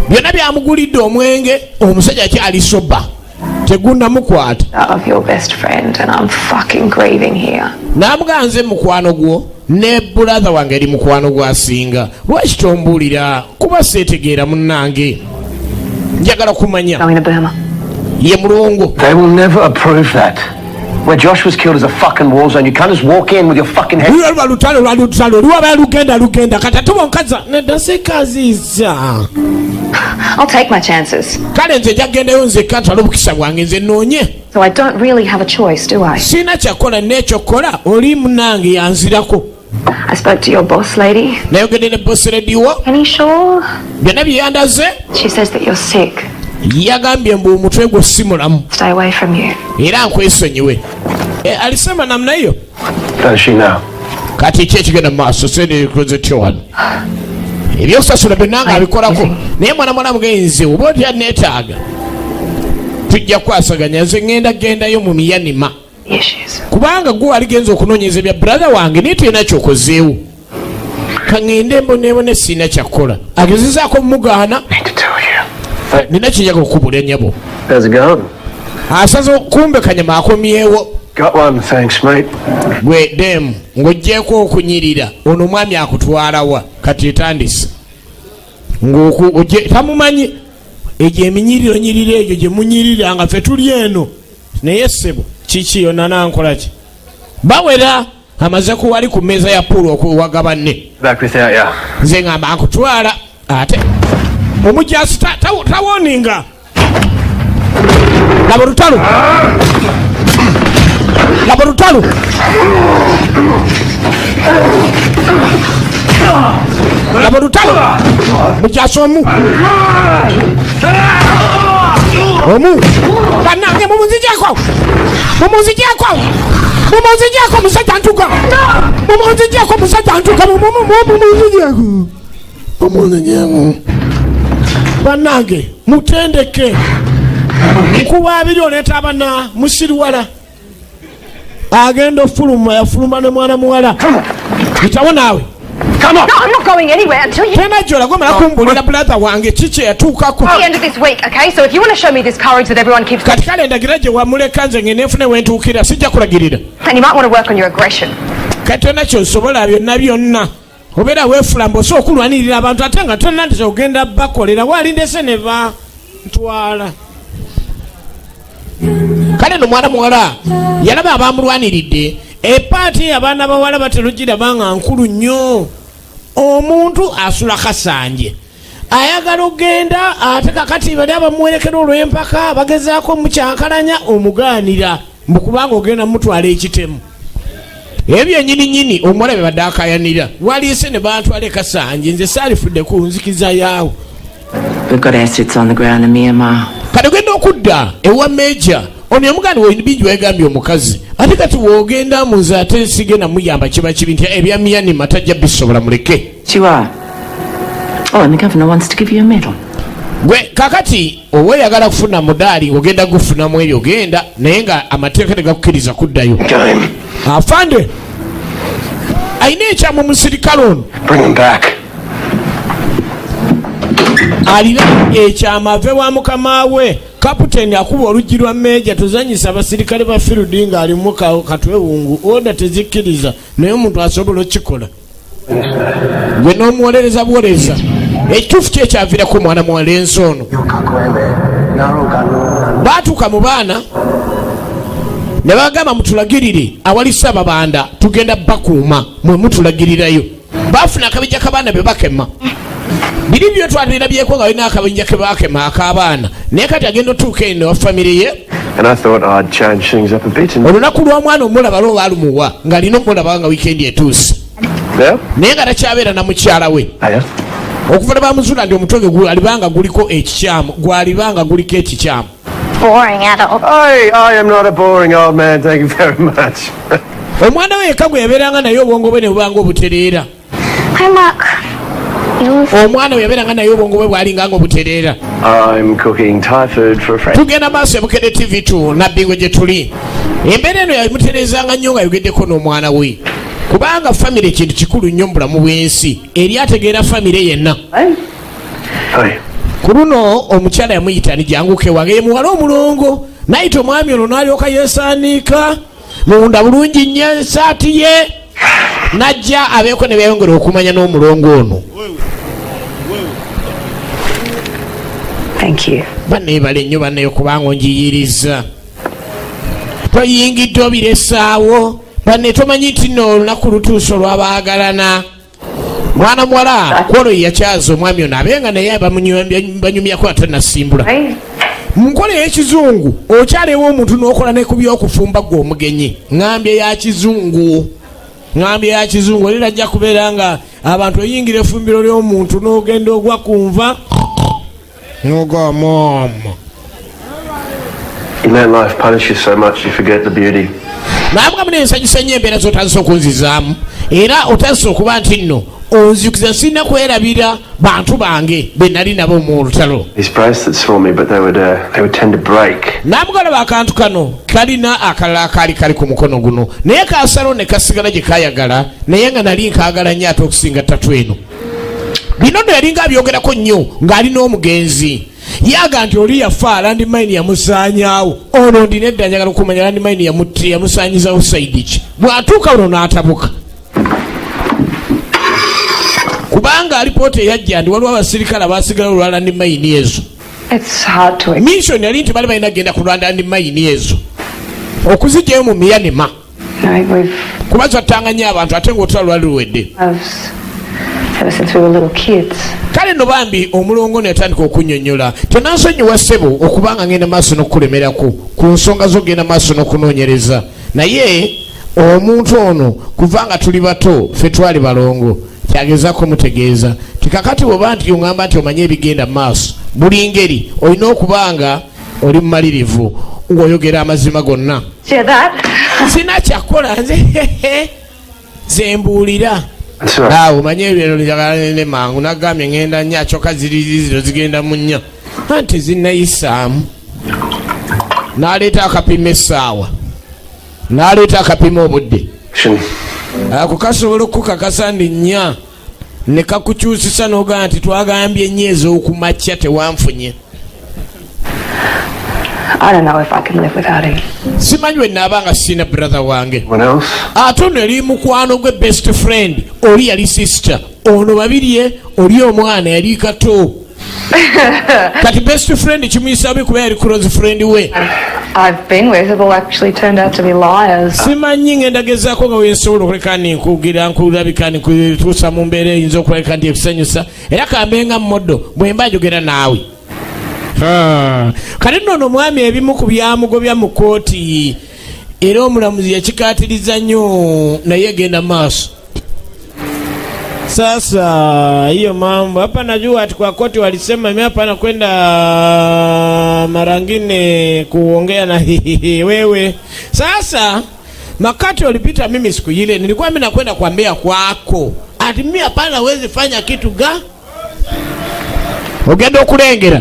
byonna byamugulidde omwenge omusajja kyali soba tegunnamukwata n'amuganze mukwano gwo ne brother wange eri mukwano gwasinga lwaki tombuulira kuba seetegeera munnange njagala kumanya ye mulongo. They will never approve that. Where Josh was killed is a fucking war zone. You can't just walk in with your fucking head. I'll take my chances. So I don't really have a choice, do I? I spoke to your boss lady. Penny Shaw. She says that you're sick. Yagambye mbu omutwe gwo si mulamu. Stay away from you. Era nkwesonyiwe. Alisema namna hiyo. Does she know? Kati kyekigenda maaso sene closet one. Ebyosasula byonna nga abikolako naye mwana mugenzi oba otya neetaaga tujja kwasaganya nze ngenda gendayo mu miyanima kubanga gwe waligenza okunoonyeza ebya brother wange naye tulina kyokozeewo kaŋŋende mboneebone sirina kyakkola agezezaako mumugaana nina kinyaga okubula nyabo asaze kumbe kanyama akomyewo gwe demu ng'oggyeko okunyirira ono omwami akutwalawa kati etandise tamumanyi egyo eminyiriro nyirira egyo gye munyirira nga ffe tuli eno naye ssebo kiki yonna nankolaki bawera amaze kuwali ku mmeeza ya puulu okuwaga banne nze ngamba akutwala ate omujasi tawoninga laba olutalo laba olutalo laba olutalo mujasi omu bannange mumunzijako musajja ntuka mumunzijako musajja ntuka mumunzijako bannange mutendeke nkubaabiri oleeta abana musiriwala agenda ofuluma yafuluma ne mwana muwala itawo naawe. Come on. No, I'm not going anywhere until you... At the end of this week, okay? So if you want to show me this courage that everyone keeps... Then you might want to work on your aggression. Obera wefulambo so okulwanirira abantu ate nga tonandise ogenda bakolera walindese ne ba ntwala kale no mwana muwala yalaba abamulwaniridde epaati abaana bawala baterugira banga nkulu nnyo omuntu asula kasanje ayagala ogenda ate kakati bali abamuwerekera olw'empaka bagezaako mukyankalanya omugaanira mbukubanga ogenda mutwala ekitemu ebyo nyini omuwala be badde akayanira waliise ne bantwala ekasanje nze saalifudde ku nzikiza yaawo. We've got assets on the ground in Myanmar. Kati ogenda okudda ewa meja ono yamugandi bingi wegambye omukazi ate kati woogenda muze ate sigenda muyamba kiba kibi nti ebya Myanmar tajja bisobola muleke. You are. Oh, and the governor wants to give you a medal. Gwe kakati oweyagala kufuna mudaali ogenda gufunamu ebyo ogenda naye nga amateeka tegakukkiriza kuddayo. Afande ayina ekyamu musirikale ono alina ekyama ave wa mukama we kaputeni akuba oluggi lwa meja tuzanyisa abasirikale ba field nga alimu katwewungu oda tezikkiriza naye omuntu asobola okikola gwe n'omuwolereza buwolereza ekituufu kye kyaviirako omwana muwalensi ono. Baatuuka mu baana ne bagamba mutulagirire awali Ssaababanda tugenda bakuuma mwe mutulagirirayo. Baafuna akabinja k'abaana be bakema biri byo twalirabyeko nga balina akabinja ke bakema ak'abaana naye kati agenda otuuka eno wa famire ye. Olunaku lw'omwana omulaba lwo baalumuwa ng'alina omulaba nga wiikendi etuuse naye nga takyabeera na mukyala we okuva ne bamuzuula ndi omutwe alibanga guliko ekikyamu gwalibanga guliko ekikyamu. Boring adult. I am not a boring old man, thank you very much. Omwana we yekka gwe yabeeranga naye obwongo bwe ne bubanga obutereera. Hi, Mark. Omwana we yabeeranga naye obwongo bwe bwalinganga obutereera. I'm cooking Thai food for a friend. Tugenda maaso Bukedde TV2 nabbingwe gye tuli. Embeera eno yamutereezanga nnyo nga yogeddeko n'omwana we kubanga famire kintu kikulu nnyo mu bulamu bw'ensi eri ategeera famire yenna. Ku luno omukyala yamuyita ni janguke wange ye muwala omulongo nayita omwami ono n'alyoka yeesaanika munda bulungi nnyo esaati ye najja abeeko ne beeyongera okumanya n'omulongo ono. Banneebale nnyo banneyo kubanga onjiyiriza toyingidde obiresaawo banne tomanyi nti nno olunaku lutuusa olw'abaagalana. Mwana muwala kwolo yakyaza omwami ono abenga naye banyumyako atanasimbula mu nkola ey'ekizungu okyalewo omuntu n'okola ne ku by'okufumba gwe omugenyi ngambye ya kizungu oli lajja kubeera nga abantu oyingira efumbiro ly'omuntu n'ogenda ogwa kunva n'ogwa naabuga munensanyusa nnyo embeera z'otandisa okunzizaamu era otandisa okuba nti nno onzikiza sirina kwerabira bantu bange be nali nabo mu lutalo. Namugalaba akantu kano kalina akalala akaali kali ku mukono guno naye kasalo ne kasigala gye kayagala naye nga nali nkaagala nnyo ate okusinga ttatu eno. Bino nno yalinga abyogerako nnyo ng'alina omugenzi yaga nti oli yafa landmine yamusaanyaawo ono ndina edda njagala okumanya landmine yamusaanyizawo saidi ki bw'atuuka uno n'atabuka kubanga alipoota eyajja ndi waliwo abasirikale abaasigala olwa landmine ezo. Mission yali nti bali balina genda ku landmine ezo okuzigyayo mu Myanmar kuba zattanga nnyo abantu ate ng'otula lwali luwedde. Kale no bambi omulongo netandika okunnyonnyola tenansonyiwa ssebo okubanga ngenda maaso n'okulemerako ku nsonga z'ogenda maaso n'okunoonyereza naye omuntu ono kuvanga tuli bato ffe twali balongo kyagezaako mutegeeza tikakati bwoba nti oŋŋamba nti omanye ebigenda maaso buli ngeri olina okubanga oli mumalirivu ng'oyogera amazima gonna. Sina kyakola nze zembuulira awo omanye ebyo njagala ne mangu nagambye ngenda nnyo akyokka ziririziro zigenda mu nnya anti zinnayisaamu n'aleeta akapima essaawa n'aleeta akapima obudde ako kasobola okukakasa ndi nnya ne kakukyusisa n'ogamba nti twagambye nnyo ez'okumakya tewanfunye. Simanyi we naabanga sina brother wange ate ono yali mukwano gwe best friend oli yali sister ono babirye oli omwana yali kato kati best friend kimuyisaamu kuba yali close friend we. Simanyi ngenda gezaako nga wensobola okuleka ninkugira nkulabika nikutuusa mu mbeera eyinza okulabika ndi ekusanyusa era kambenga mmodo bwe mba njogera naawe. Kale nno omwami ebimu ku byamugobya mu kooti era omulamuzi yakikatiriza nnyo naye genda maaso. Sasa hiyo mambo hapa najua ati kwa koti walisema mimi hapa nakwenda mara nyingine kuongea na wewe. Sasa makati walipita mimi siku ile nilikuwa mimi nakwenda kuambia kwako ati mimi hapa nawezi fanya kitu ga ogenda okulengera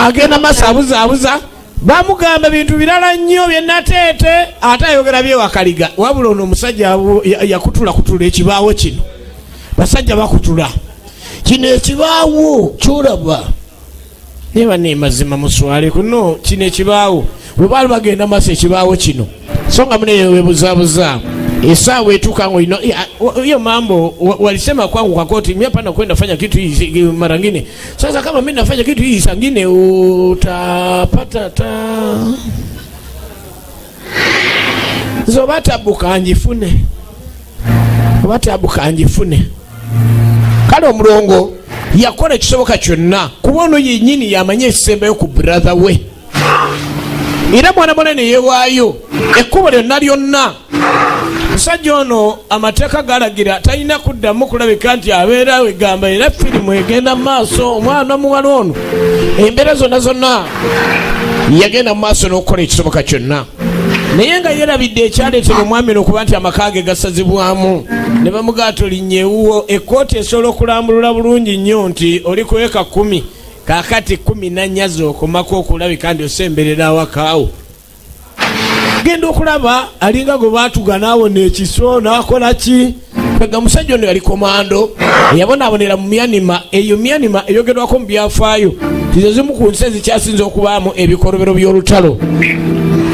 agenda masabuza bamugamba bintu birala nnyo byenatete atayogera bye wakaliga wabula ono omusajja yakutula ekibaawo kino. Basajja bakutula kino ekibaawo kyolaba neba mazima muswale kuno kino ekibaawo bwe baali bagenda maaso ekibaawo kino so nga munewebuzabuza esaawa etuuka ngo hiyo mambo walisema kwangu kwa koti mimi hapa nakwenda fanya kitu hii mara nyingine. Sasa kama mimi nafanya kitu hii sangine utapata zobatabuka anjifune kale omulongo yakola ekisoboka kyonna kubona yennyini yamanye ekisembayo ku brother we era mwana munene yeewaayo ekkubo lyonna musajja ono amateeka galagira talina kuddamu kulabika nti abeera wegamba era firimu egenda mu maaso. Omwana omuwala ono embeera zonna yagenda mu maaso n'okukola ekisoboka kyonna naye nga yerabidde ekyaleetera omwami okuba nti amaka ge gasazibwamu ne bamugaata olinnyeewuwo ekkooti esobola okulambulula bulungi nnyo nti oli kuweka 10 kaakati 14 z'okomako okulabika nti osemberera awakaawo. Genda okulaba alinga gwe baatuga naawona ekiso n'akola ki kwega musajja ono yali komando yabonaabonera mu Myanmar. Eyo Myanmar eyogerwako mu byafaayo tizo zimu ku nsi ezikyasinza okubaamu ebikolobero by'olutalo.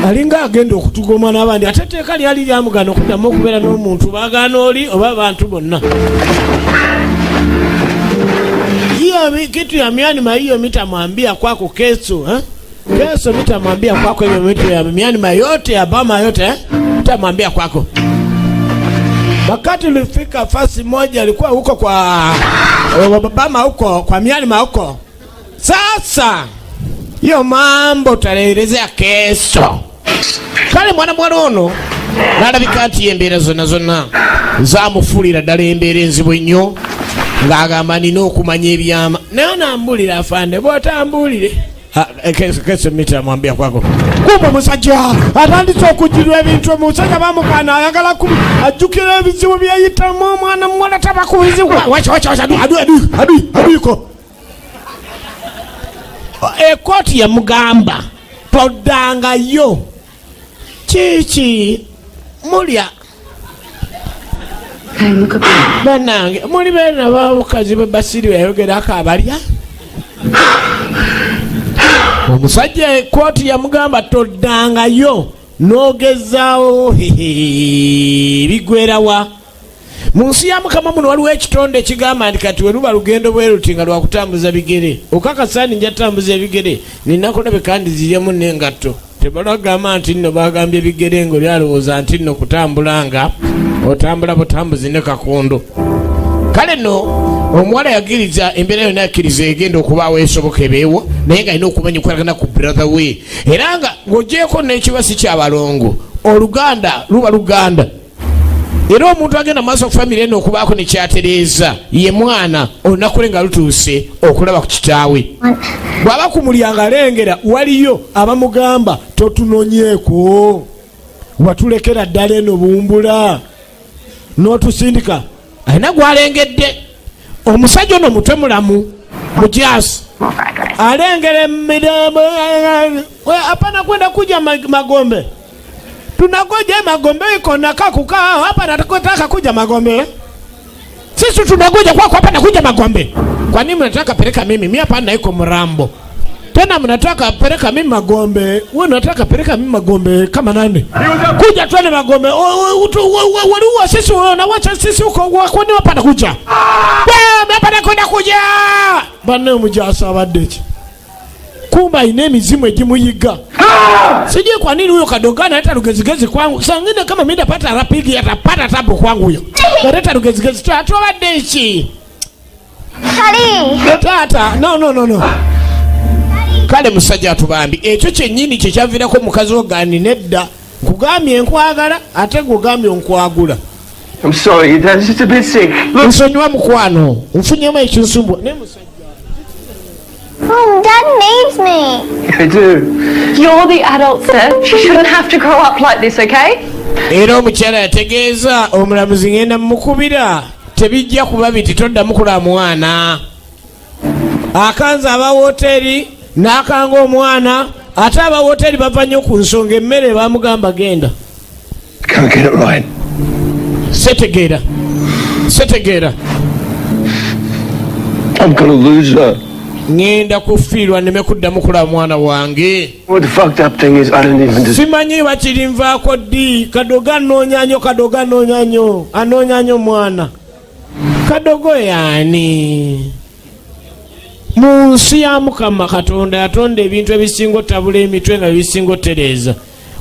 Alinga agenda okutugoma n'abandi ate etteeka lyali lyamugana okuddamu okubeera n'omuntu baagaana oli oba abantu bonna. Hiyo kitu ya Myanmar hiyo mitamwambia kwako kesho kesho mitamwambia kwako hiyo vitu ya Myanmar yote ya Bama yote mitamwambia kwako. Wakati ulifika fasi moja alikuwa huko kwa Bama huko kwa Myanmar huko. Sasa hiyo mambo tutaelezea kesho. Kale mwana ono nalabika nti embeera zonna zamufulira ddala embeera enzibu ennyo ng'agamba nina okumanya ebyama naye nambulira afande bw'otambulire kesho mitamwambia kwako. Kumbe musajja atandise okujjirwa ebintu omusajja bamukana ayagala ajjukira ebizibu byeyitamu omwana muwala tabakubizibwa aduiko ekkooti yamugamba toddangayo kiki mulya banange muli beena babukazi bebasiri bayogerako abalya. Omusajja ekkooti yamugamba toddangayo n'ogezaawo bigwerawa. Mu nsi ya Mukama muno waliwo ekitonde ekigamba nti kati we luba lugendo bwe luti nga lwakutambuza bigere okakasa nti nja tambuza ebigere nina kulabika ndiziryamu n'engatto. Tebalagamba nti nno bagambye ebigere ngo lyalowooza nti nno kutambulanga otambula butambuzi ne kakondo. Kale nno omuwala yagiriza embeera yonna yakkiriza egenda okubaawo esoboka ebeewo naye nga alina okumanya okwalagana ku brother we era nga ng'ogyeeko n'ekibasi ky'abalongo oluganda luba luganda. Era omuntu agenda maaso family eno okubaako ne kyatereeza ye mwana olunaku lwe nga lutuuse okulaba ku kitaawe. Bw'aba ku mulyango alengera waliyo abamugamba totunonyeeko watulekera ddala eno bumbula n'otusindika. Alina gw'alengedde omusajja ono mutwe mulamu mujaasi alengera emirembe hapana kwenda kuja Magombe. Tunagoja Magombe iko na kukaa hapa nataka kuja Magombe. Sisi tunagoja kwako hapa na kuja Magombe. Kwa nini mnataka peleka mimi hapa na iko Mrambo? Tena mnataka peleka mimi Magombe. Wewe unataka peleka mimi Magombe kama nani? Kuja tuone Magombe. Waliua sisi na wacha sisi huko kwa nini hapa nakuja? Wewe hapa nakwenda kuja. Bana mjasa wadechi. Kumba ine mizimu ejimuyiga. Sijui kwa nini huyo kadogana hata rugezigezi kwangu. Sangine kama mimi ndapata rapigi atapata tabu kwangu huyo. Hata rugezigezi tu wadechi. Kali. Tata, no. Kale musajja atubambi ekyo kyennyini kye kyaviirako mukazi ogani nedda kugambye nkwagala ate gugambye onkwagula. I'm sorry, Dad's just a bit sick. Nsonyiwa mukwano nfunyemu ekinsumbwa ne musajja. Oh, Dad needs me. I do. You're the adult, sir. She shouldn't have to grow up like this, okay? Era omukyala yategeeza omulamuzi ngenda mukubira tebijja kuba biti toddamu kula mwana. Akanza aba wooteri n'akanga omwana ate aba wooteri bava nnyo ku nsonga emmere bamugamba genda. Can't get it right. Setegeera. I'm gonna lose her. Ngenda kufiirwa nneme kuddamu kula mwana wange. What the fucked up thing is, I don't even deserve. Simanyi bakirinvaako ddi. Kadogo anoonya nnyo mwana. Kadogo yaani mu nsi ya Mukama Katonda yatonda ebintu ebisinga otabula emitwe nga bisinga otereeza.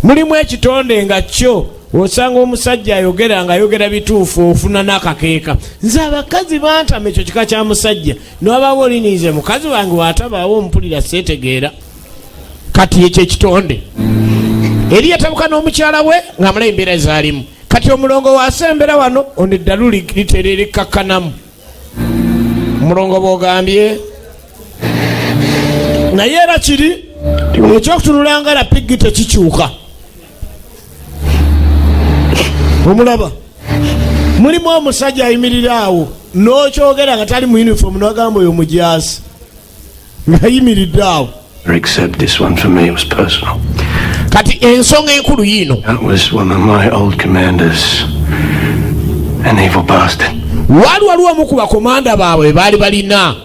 Mulimu ekitonde nga kyo osanga omusajja ayogera bituufu ofuna n'akakeeka. Nze abakazi bantama ekyo kika kya musajja n'obaaba oliniize mukazi wange waatabaawo ompulira seetegeera. Kati ekyo ekitonde eri yatabuka n'omukyala we ng'amala embeera ezaalimu. Kati omulongo waasembera wano ono eddalu litera likakkanamu. Omulongo bw'ogambye naye era kiri ekyokutunula nga lapigi tekikyuka. Omulaba mulimu omusajja ayimirira awo n'okyogera nga tali mu uniform n'agamba oyo mujaasi ng'ayimiridde awo. Except this one for me was personal. Kati ensonga enkulu yiino. That was one of my old commanders, an evil bastard. Waliwo omu ku bakomanda baabwe baali balina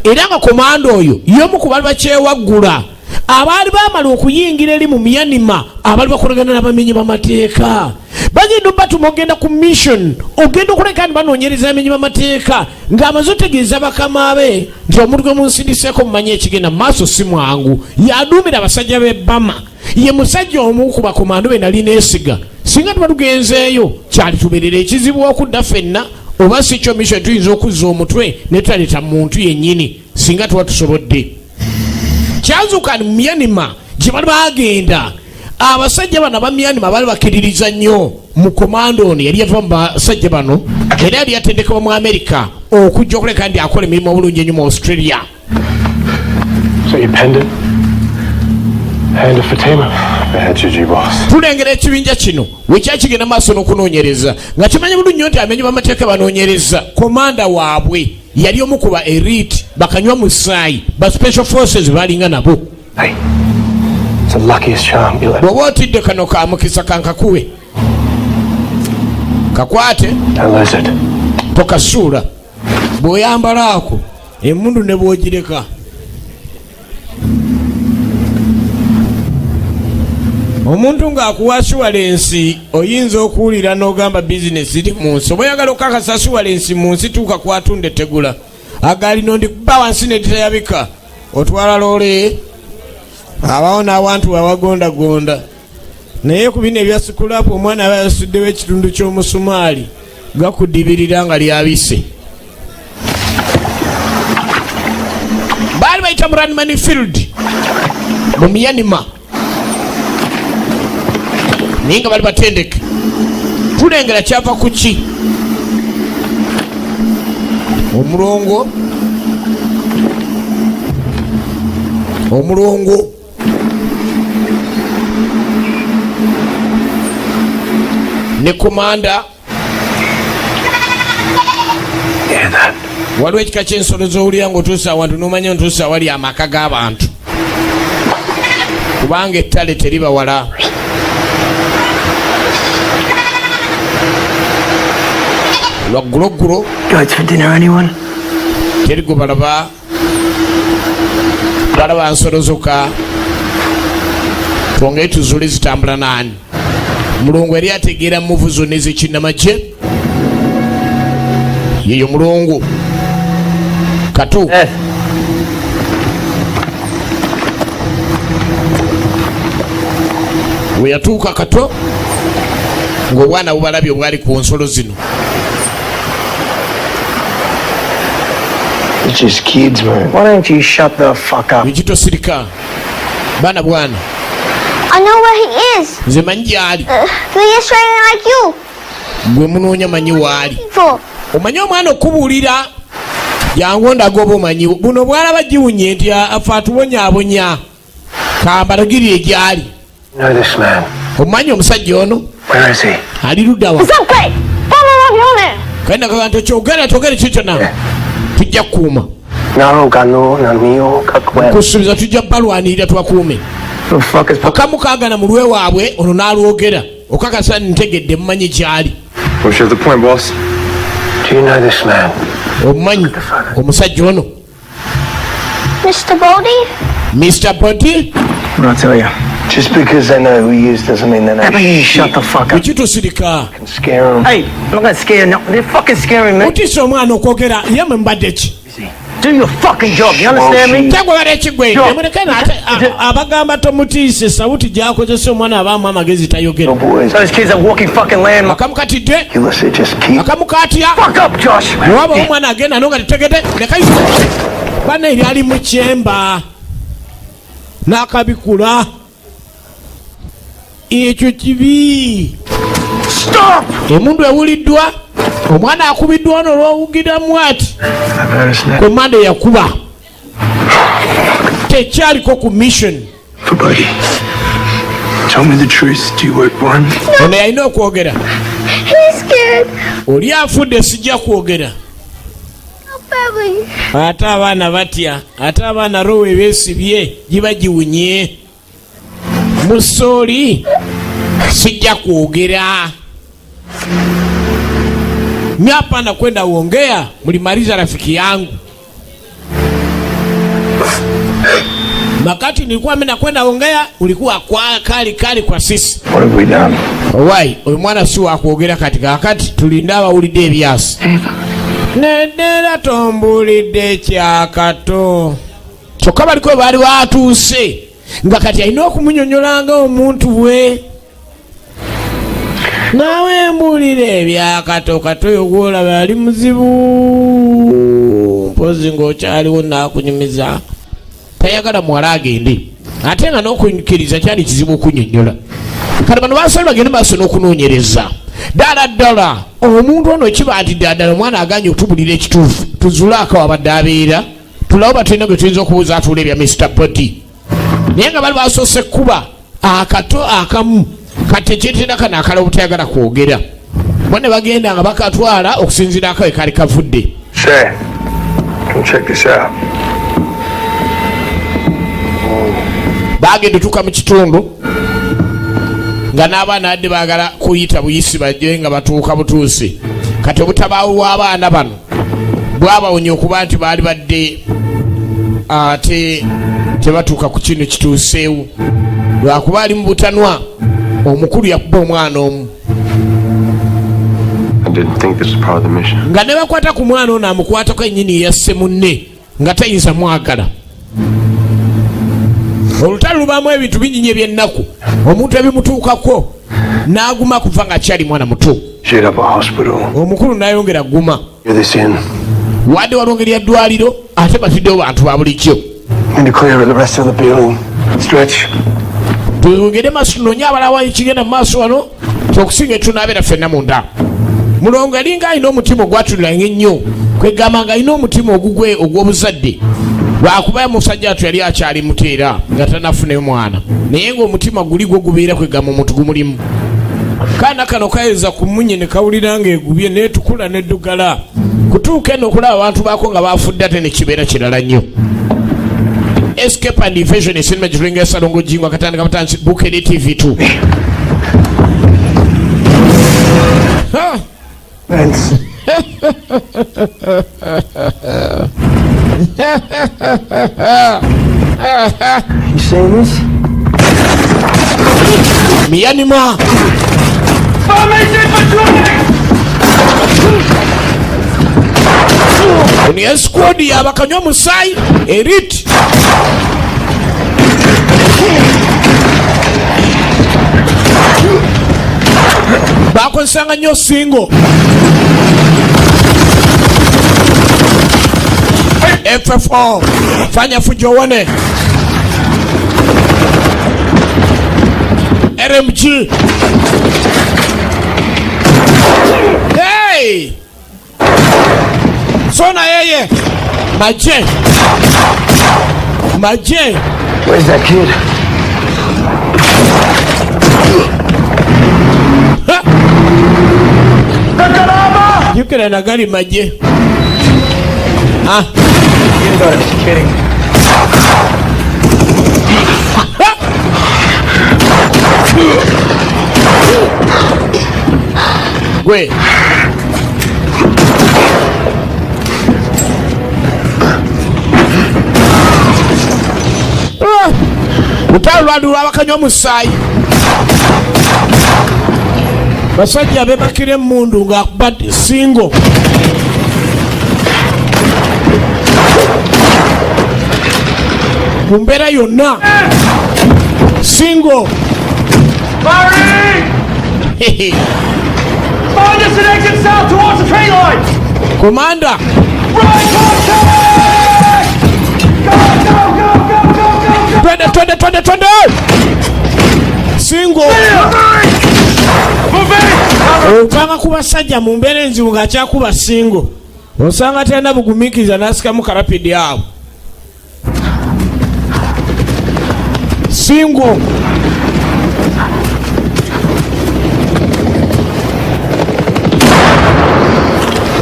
era nga komanda oyo y'omu ku baali bakyewaggula abaali baamala okuyingira eri mu Myanmar abaali bakolagana n'abamenyi b'amateeka. Bagenda batuma ogenda ku mission ogenda okuleka ni banoonyereza amenyi b'amateeka ng'amaze otegeeza bakama be nti omuntu gwe munsindiseeko mumanyi ekigenda maaso si mwangu. Yaduumira abasajja b'e Bama. Ye musajja omu ku bakomando be nali neesiga. Singa tuba tugenzeeyo kyali tubeerera ekizibu okudda ffenna oba si kyo mission tuyinza okuzza omutwe ne tutaleeta muntu yennyini singa tuba tusobodde. Kyazuuka mu Myanmar gye bali bagenda abasajja bano aba Myanmar baali bakkiririza nnyo mu komando ono yali yava mu basajja bano era yali yatendekebwa mu America okujja okuleka ndi akola emirimu obulungi ennyo mu Australia. So you penned it? Hand of Fatima. Bad juju, boss. Tulengera ekibinja kino wekyakigenda maaso n'okunoonyereza nga kimanyi bulungi nnyo nti amenyi b'amateeka banoonyereza komanda waabwe yali omu ku ba elite bakanywa musaayi ba special forces balinga nabo. Hey, it's the luckiest charm you'll ever. Bw'oba otidde kano ka mukisa kankakuwe kakwate tokasuula bw'oyambala ako emmundu ne bw'ogireka. Omuntu ng'akuwa assuwalensi oyinza okuwulira n'ogamba bizinesi iri mu nsi. Oba oyagala okukakasa assuwalensi mu nsi tuuka kwatunda etegula agaali n'ondikuba wansi netayabika otwala loole abawo n'abantu abagondagonda naye ku bino ebya sikulapu omwana aba yasuddewo ekitundu ky'omusumaali gakudibirira nga lyabise. Baali bayita mu Ranman Field mu Myanmar naye nga bali batendeke. Tulengera kyava ku ki omulongo ne komanda waliwo ekika ky'ensolo z'owulira ng'otuusa awantu n'omanya ntuusa awali amaka g'abantu kubanga ettale teriba wala. Lwagguloggulo teri gwe balaba nsolo zokka twongere tuzuule zitambula naani. Mulungu yali ategeera muvu zonna ezekinnamagye yeyo mulungu katu we yatuuka kato ng'obwana bubalabye obwali ku nsolo zino. It's just kids, man. Why don't you shut the fuck up? Bijito sirika bana bwana I know where he is. Nze manyi gy'ali. The Australian like you. Gwe munoonya manyi waali. For. Omanyi omwana okubuulira jangu ndagoba omanyi buno bwalaba giwunye nti afe atubonyaabonya kambalagirire gy'ali. You know this man? Omanyi omusajja ono? Where is he? Ali ludda wa? It's okay. Follow up on it. Kenda kaganto kyogere kikyo nawe. Tujja kukuuma. Naro gano na mio kakwe. Kusubiza tujja balwanirira twakuume. The fuck is... Akamu kaagana mu lwe waabwe ono n'alwogera. Okakasa ntegedde mmanyi gy'ali. What's the point, boss? Do you know this man? Omanyi omusajja ono? Mr. Bodie? Mr. Bodie? What did I tell you? Just because they know who he is doesn't mean they know. Hey, shut the fuck up. Ekitusirika. Can scare him. Hey, I'm not gonna scare you. No, they're fucking scaring me. Otisa omwana okwogera yamwe mbadde ki? Do your fucking job. You understand me? Kyagwagala ekigwe emulekena abagamba tomutiise sawuti gyakozesa omwana abaamu amagezi tayogera. Boys. Those kids are walking fucking land. Akamu katidde You listen, just keep... akamu katya Fuck up, Josh. newaba omwana agenda no nga tetegedde nekayise bana eryali mu kyemba n'akabikula ekyo kibi. Stop! Emundu ewuliddwa omwana akubiddwa ono olwowugiramu ati kwe mande yakuba tekyaliko ku mission. For buddy. Tell me the truth. Do you work for him? Ono yalina okwogera. He's scared. Oli afudde sijja kwogera. Baby. Ate abaana batya, ate abaana roho ebeesibye giba giwunye. Musooli sijja kwogera. Mi hapa nakwenda uongea, mlimaliza rafiki yangu. Makati nilikuwa mimi nakwenda ongea, ulikuwa kwa kali kwa sisi. What have we done? Why? Oyo mwana si wa kuogera katika wakati tulindaba ulide ebyasi. Nedera tombulidde kyakato. Kyokka baliko baali batuuse nga kati alina okumunyonyolanga omuntu we. Nawe mbulire ebyakato katoyo gwolaba ali muzibu. Mpozi ng'okyaliwo naakunyumiza. Tayagala muwala agende. Ate nga n'okukkiriza kyali kizibu okunyonnyola. Kati bano baasali bagende maaso n'okunoonyereza. Ddala omuntu ono kiba nti ddala omwana aganye okutubulira ekituufu tuzule akawabadde abeera tulawo batulina gwe tuyinza okubuuza atuula ebya Mr. Bodie. Naye nga bali basoose ekkuba akato akamu kati ekyetera kano akala obutayagala kwogera bo ne bagenda nga bakatwala okusinziira akawe kali kavudde. Say, come check this out. Bagenda tuka mu kitundu nga n'abaana adde baagala kuyita buyisi bajje nga batuuka butuusi. Kati obutabaawo bw'abaana bano bwabawonya okuba nti baali badde ate tebatuuka ku kino kituuseewo lwakuba ali mu butanwa omukulu yakuba omwana omu. Nga ne bakwata ku mwana ono amukwatako ennyini yasse munne nga tayinza mwagala. Olutalo lubaamu ebintu binyinyi eby'ennaku omuntu ebimutuukako n'aguma kuva nga kyali mwana muto. Omukulu n'ayongera guma wadde walongeri ya ddwaliro ate batuddewo bantu ba bulijjo. Tuyongere maaso tunoonye abalawa ekigenda mu maaso wano okusinga etunaabeera ffenna munda. Mulongo alinga alina omutima ogwatuliranga ennyo kwegamba nga alina omutima ogugwe ogw'obuzadde lwakuba musajja atu yali akyali muteera nga tanafune mwana naye ng'omutima guli gwo gubeera kwegamba omuntu gumulimu. Kaana kano kayinza kumunye ne kawulira ng'egubye naye tukula n'eddugala kutuuka eno okulaba abantu baako nga baafudde ate ne kibeera kirala nnyo. Escape and Evasion esinema giringa esalongo jingwa katandika batandisi Bukere TV2. You saying this? Miyanima. Oni esquad yabakanywa musai erit. Bakozesanga nnyo singo. FFO fanya fujo wone. RMG. Hey! Sona yeye. Maje. Where's that kid? You can nagari maje. Kidding. Wait. Utalwadu abakanywa omusaayi. Basajja bebakira emmundu ng'akuba singo. Mu mbeera yonna singo. Barry! Find us an exit south towards the train line! Commander! Right, Twende! Singo! Opanga kuba sajja mu mbeera enzibu ng'akyakuba singo. Osanga tenda bugumiikiriza n'asikamu karapidi abo. Singo!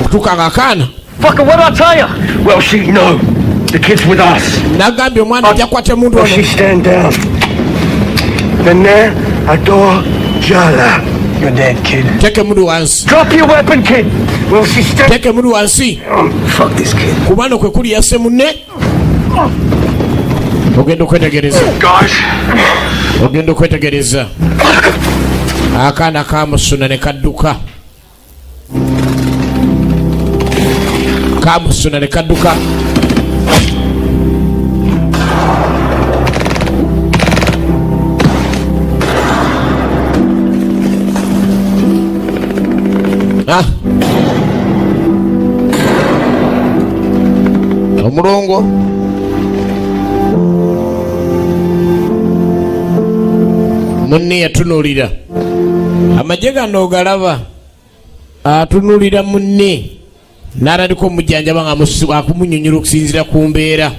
Okutuuka akaana. Fucker, what did I tell you? Well, she no. The kid's with us. Nagambye omwana ajja kukwata emundu ono. She stand down. Then there, adore Jala. You're dead, kid. Take emundu wansi. Drop your weapon, kid. Well, she stand. Take emundu wansi. Fuck this kid. Kubano kwe kuli yasse munne. Ogenda okwetegereza. Guys. Ogenda okwetegereza. Akaana kamusuna ne kadduka. Kamusuna ne kadduka. Omulongo munne yatunulira amagye gano ogalaba atunulira munne n'atandika omujjanjaba nga akumunyonyola okusinziira ku mbeera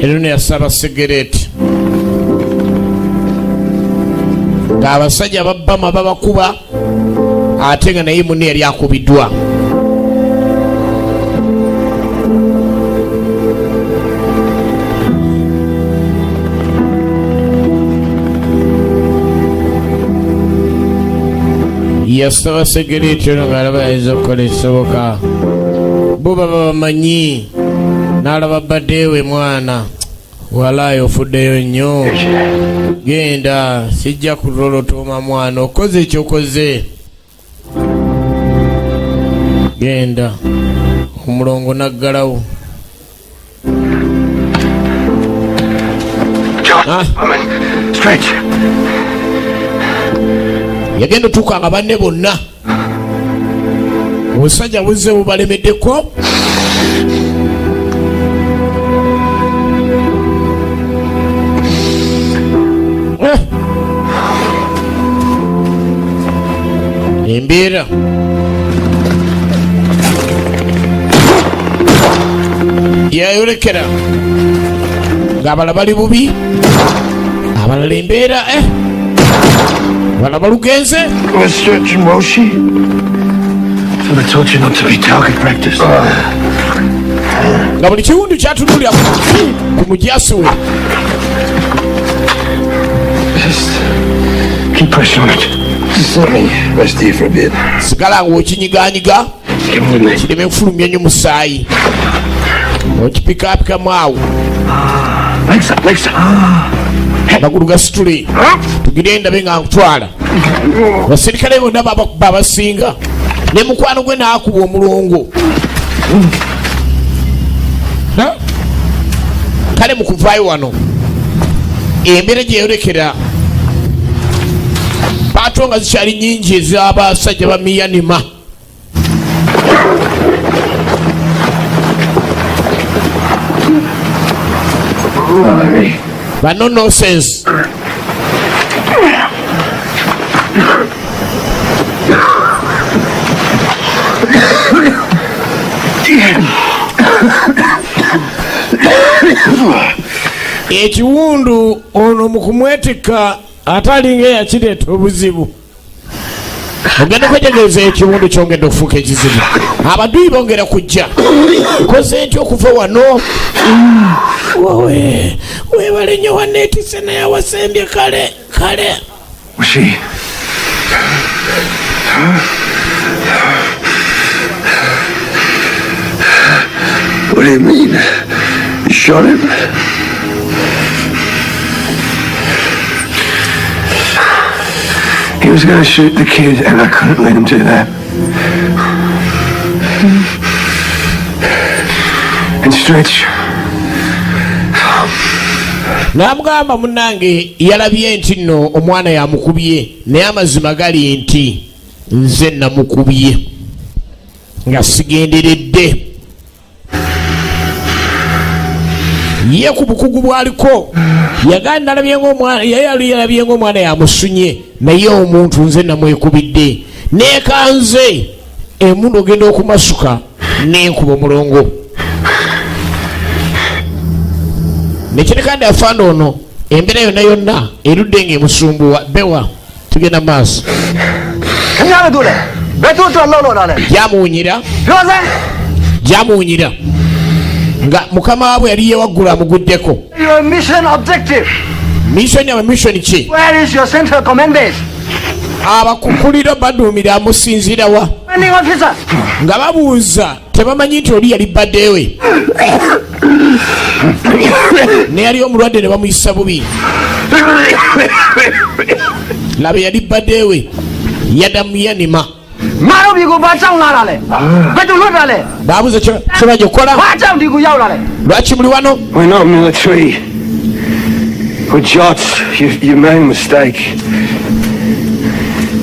ero ne yasaba sigareeti ng'abasajja babbama babakuba ate nga naye munne yali akubiddwa. Yasaba segereeti ono ng'alaba yayinza okukola ekisoboka bo baba bamanyi n'alaba baddeewe mwana walaayo ofuddeyo nnyo genda sijja kulolotooma mwana okoze ekyokoze genda omulongo naggalawo yagenda otuuka nga banne bonna obusajja buzze bubalemeddeko embeera yayolekera ng'abalala bali bubi abalala embeera balaba lugenze. Nga buli kiwundu kyatunulira ku mujaasi we. Sigala ng'okinyiganyiga kireme kufulumya nnyo musaayi okipikaapikamu awo magulu gasitule tugire ndabe nga nkutwala abaserikale bonna babasinga ne mukwano gwe naakuba omulongo kale mukuvaayo wano embeera gye yolekera paato nga zikyali nyingi ez'abasajja ba Miyanima. But no nonsense. ekiwundu ono mu kumwetika atalinga eyakireeta obuzibu. Ogenda kwetegereza ekiwundu kyongedde okufuuka ekizibu. Abaduyi bongera kujja. Nkoze ntya okuva wano? Weebale nnyo wanneetisse naye awasembye kale. She... What do you mean? You shot him? He was going to shoot the kid, and I couldn't let him do that. And Stretch... N'amugamba munnange yalabye nti nno omwana yamukubye naye amazima gali nti nze namukubye nga sigenderedde. Ye ku bukugu bwaliko yagandi yalabye ng'omwana yamusunye naye omuntu nze namwekubidde neekanze emundu ogenda okumasuka n'enkuba omulongo. Nekirekandi afaana ono embeera yonna erudde ng'emusumbuwa. Bewa tugenda maaso. Jamuwunyira nga mukama waabwe yali yewaggula amuguddeko. Mission ki? Abakukulira baduumira amusinziira wa? Nga babuuza tebamanyi nti oli yali baddeewe. Ne yali omulwadde ne bamuyisa bubi. Laba yali baddeewe yadamuyanima. Babuuza kyebajja okukola. Lwaki muli wano? We're not military. We're Jots. You made a mistake.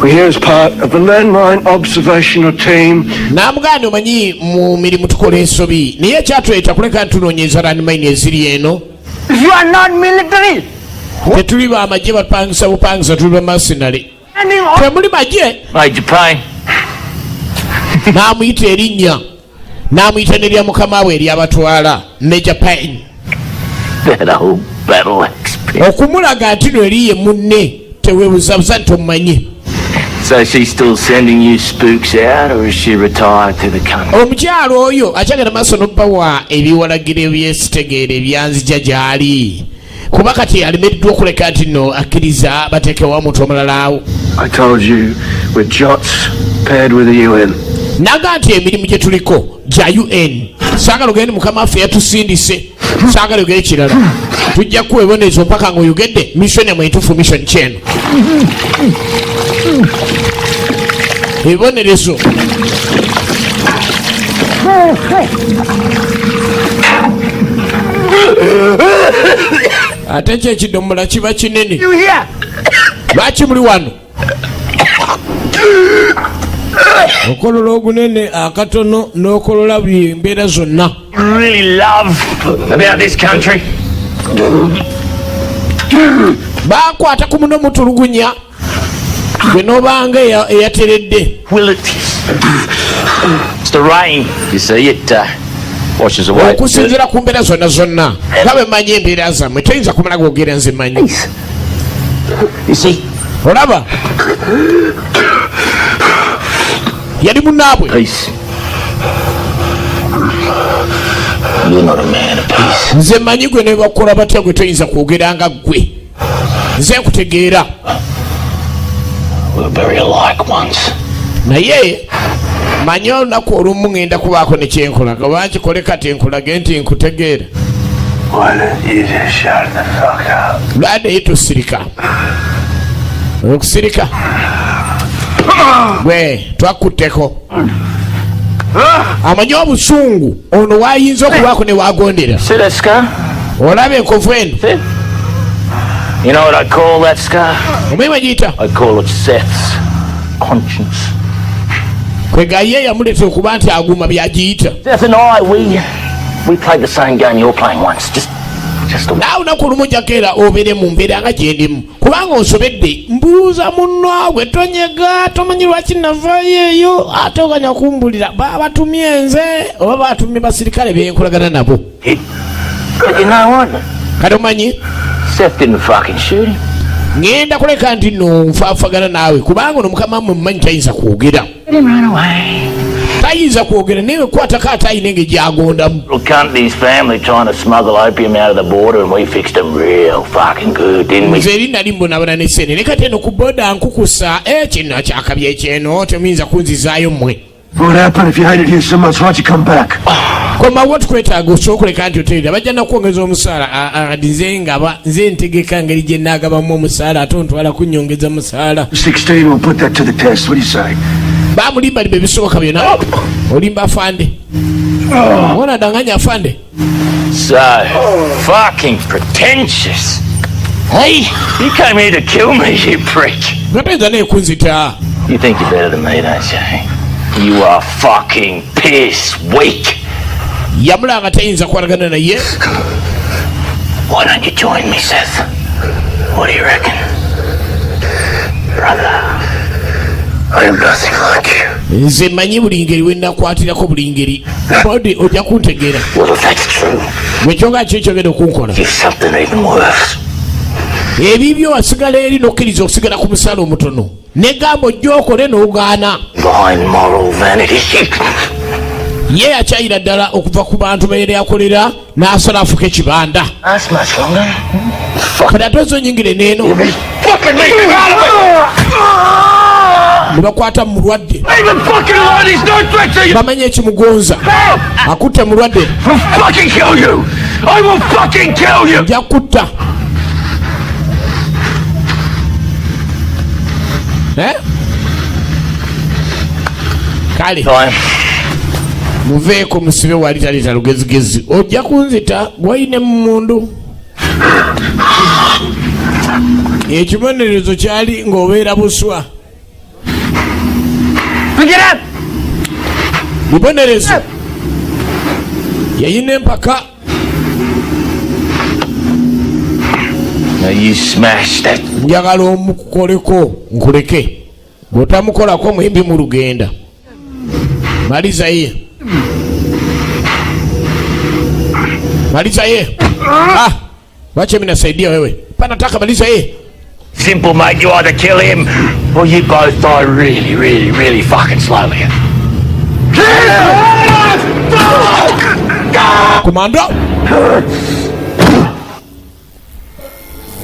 We're here as part of the landmine observational team. Namuganda omanyi mu mirimu tukola ensobi naye ekyatuleta kuleka ntunoonyeza landmine eziri eno. You are not military. Tetuli bamagye bupangisa tuli bamercenary. Temuli magye. Major Payne. N'amuyita erinnya n'amuyita nerya mukama we eryabatwala Major Payne. Okumulaga nti no eri ye munne teweebuzabuza nti omumanyi. So she's still sending you spooks out, or is she retired to the country? Omukyalo oyo akyagenda maaso n'obbawa ebiwalagiro ebyesitegeera ebyanzija gy'ali kuba kati alemeddwa okuleka nti nno akkiriza bateekewo omuntu omulala awo. I told you we're Jots paired with the UN. Naga nti emirimu gye tuliko gya UN. Saagala ogende mukama waffe yatusindise. Saagala ogende kirala. Tujja kuwa ebibonerezo mpaka ng'oyogedde mission yamwe entuufu mission kyeno. Ebibonerezo. Ate kyekidomola kiba kinene. Lwaki muli wano? Okolola ogunene akatono n'okolola buli mbeera zonna. Really love about this country. Bakwata ku muno mutulugunya gwe n'obanga eyateredde. Will it? It's the rain. You see, it washes away. Okusinziira ku mbeera zonna nga bwe mmanyi embeera zammwe toyinza kumala gwogera nze mmanyi. You see? Olaba? Yali munnaabwe. Peace. You're not a man of peace. Nze mmanyi gwe ne bakola batya gwe toyinza kwogera nga ggwe. Nze nkutegeera. We're very alike once. Naye manyi olunaku olumu ngenda kubaako ne kyenkola oba nkikole kati nkulage nti nkutegeera. Lwade yitusirika. Okusirika. Gwe twakutteko. Amanyi obusungu ono waayinza okubaako ne wagondera. See that scar? Olaba enkovu eno. You know what I call that scar? Omuyimu agiyita? I call it Seth's conscience. Kwega ye yamuleeta okuba nti aguma byagiyita. Seth and I, we played the same game you're playing once. Just naawe naku olumu jakera obeere mu mbeera nga gyendimu kubanga onsobedde mbuuza munnaabwe tonyega tomanyi lwaki navaayo eyo ate oganya kumbulira batumye nze oba batumye basirikale benkolagana nabo kati omanyi ngenda kuleka nti no nfaafagana naawe kubanga ono mukama mmwe mumanyi tayinza kwogera tayinza kwogera naye kwatako ate ayina engeri gyagondamu nze eri nali mbonabona nesene ne kati eno ku boda nkukusa kino kyakabya ekyeno temuyinza kunzizaayo mmwe komawo tukwetaaga osobola nti oterera bajja nakwongeza omusaala nze ntegeka ngeri gye naagabamu omusaala ate ontwala kunyongeza musaala bamulimbalimba ebisoboka byonna olimba afande ona danganya afande gatenza naye kunzita You are fucking piss weak. Yamulanga tayinza kwaragana naye. Why don't you join me, Seth? What do you reckon? Brother, I am nothing like you. Nze manyi buli ngeri wenakwatirako buli ngeri. Bodi ojja kuntegeera. Well, if that's true, wekyonga kyekyogenda okunkola. It's something even worse. Ebibyo wasigala eri nokkiriza okusigala ku musaala omutono negamba ojja okole n'ogaana ye akyayira ddala okuva ku bantu beere akolera n'asala afuka ekibanda kati ate ozonyingire n'eno ne bakwata mu mulwadde bamanya ekimugonza akutte mulwadde nja kutta kale muveeko musibe wali taleeta lugezigezi ojja kunzita gwayine mu mundu ekibonerezo kyali ng'obeera buswa bibonerezo yayina empaka njagala omukoleko nkuleke bw'otamukolako muyimbi mu lugenda malizaye wache mimi nasaidia wewe panataka malizaye. Simple, mate. You either kill him or you both die really, really, really fucking slowly. Komando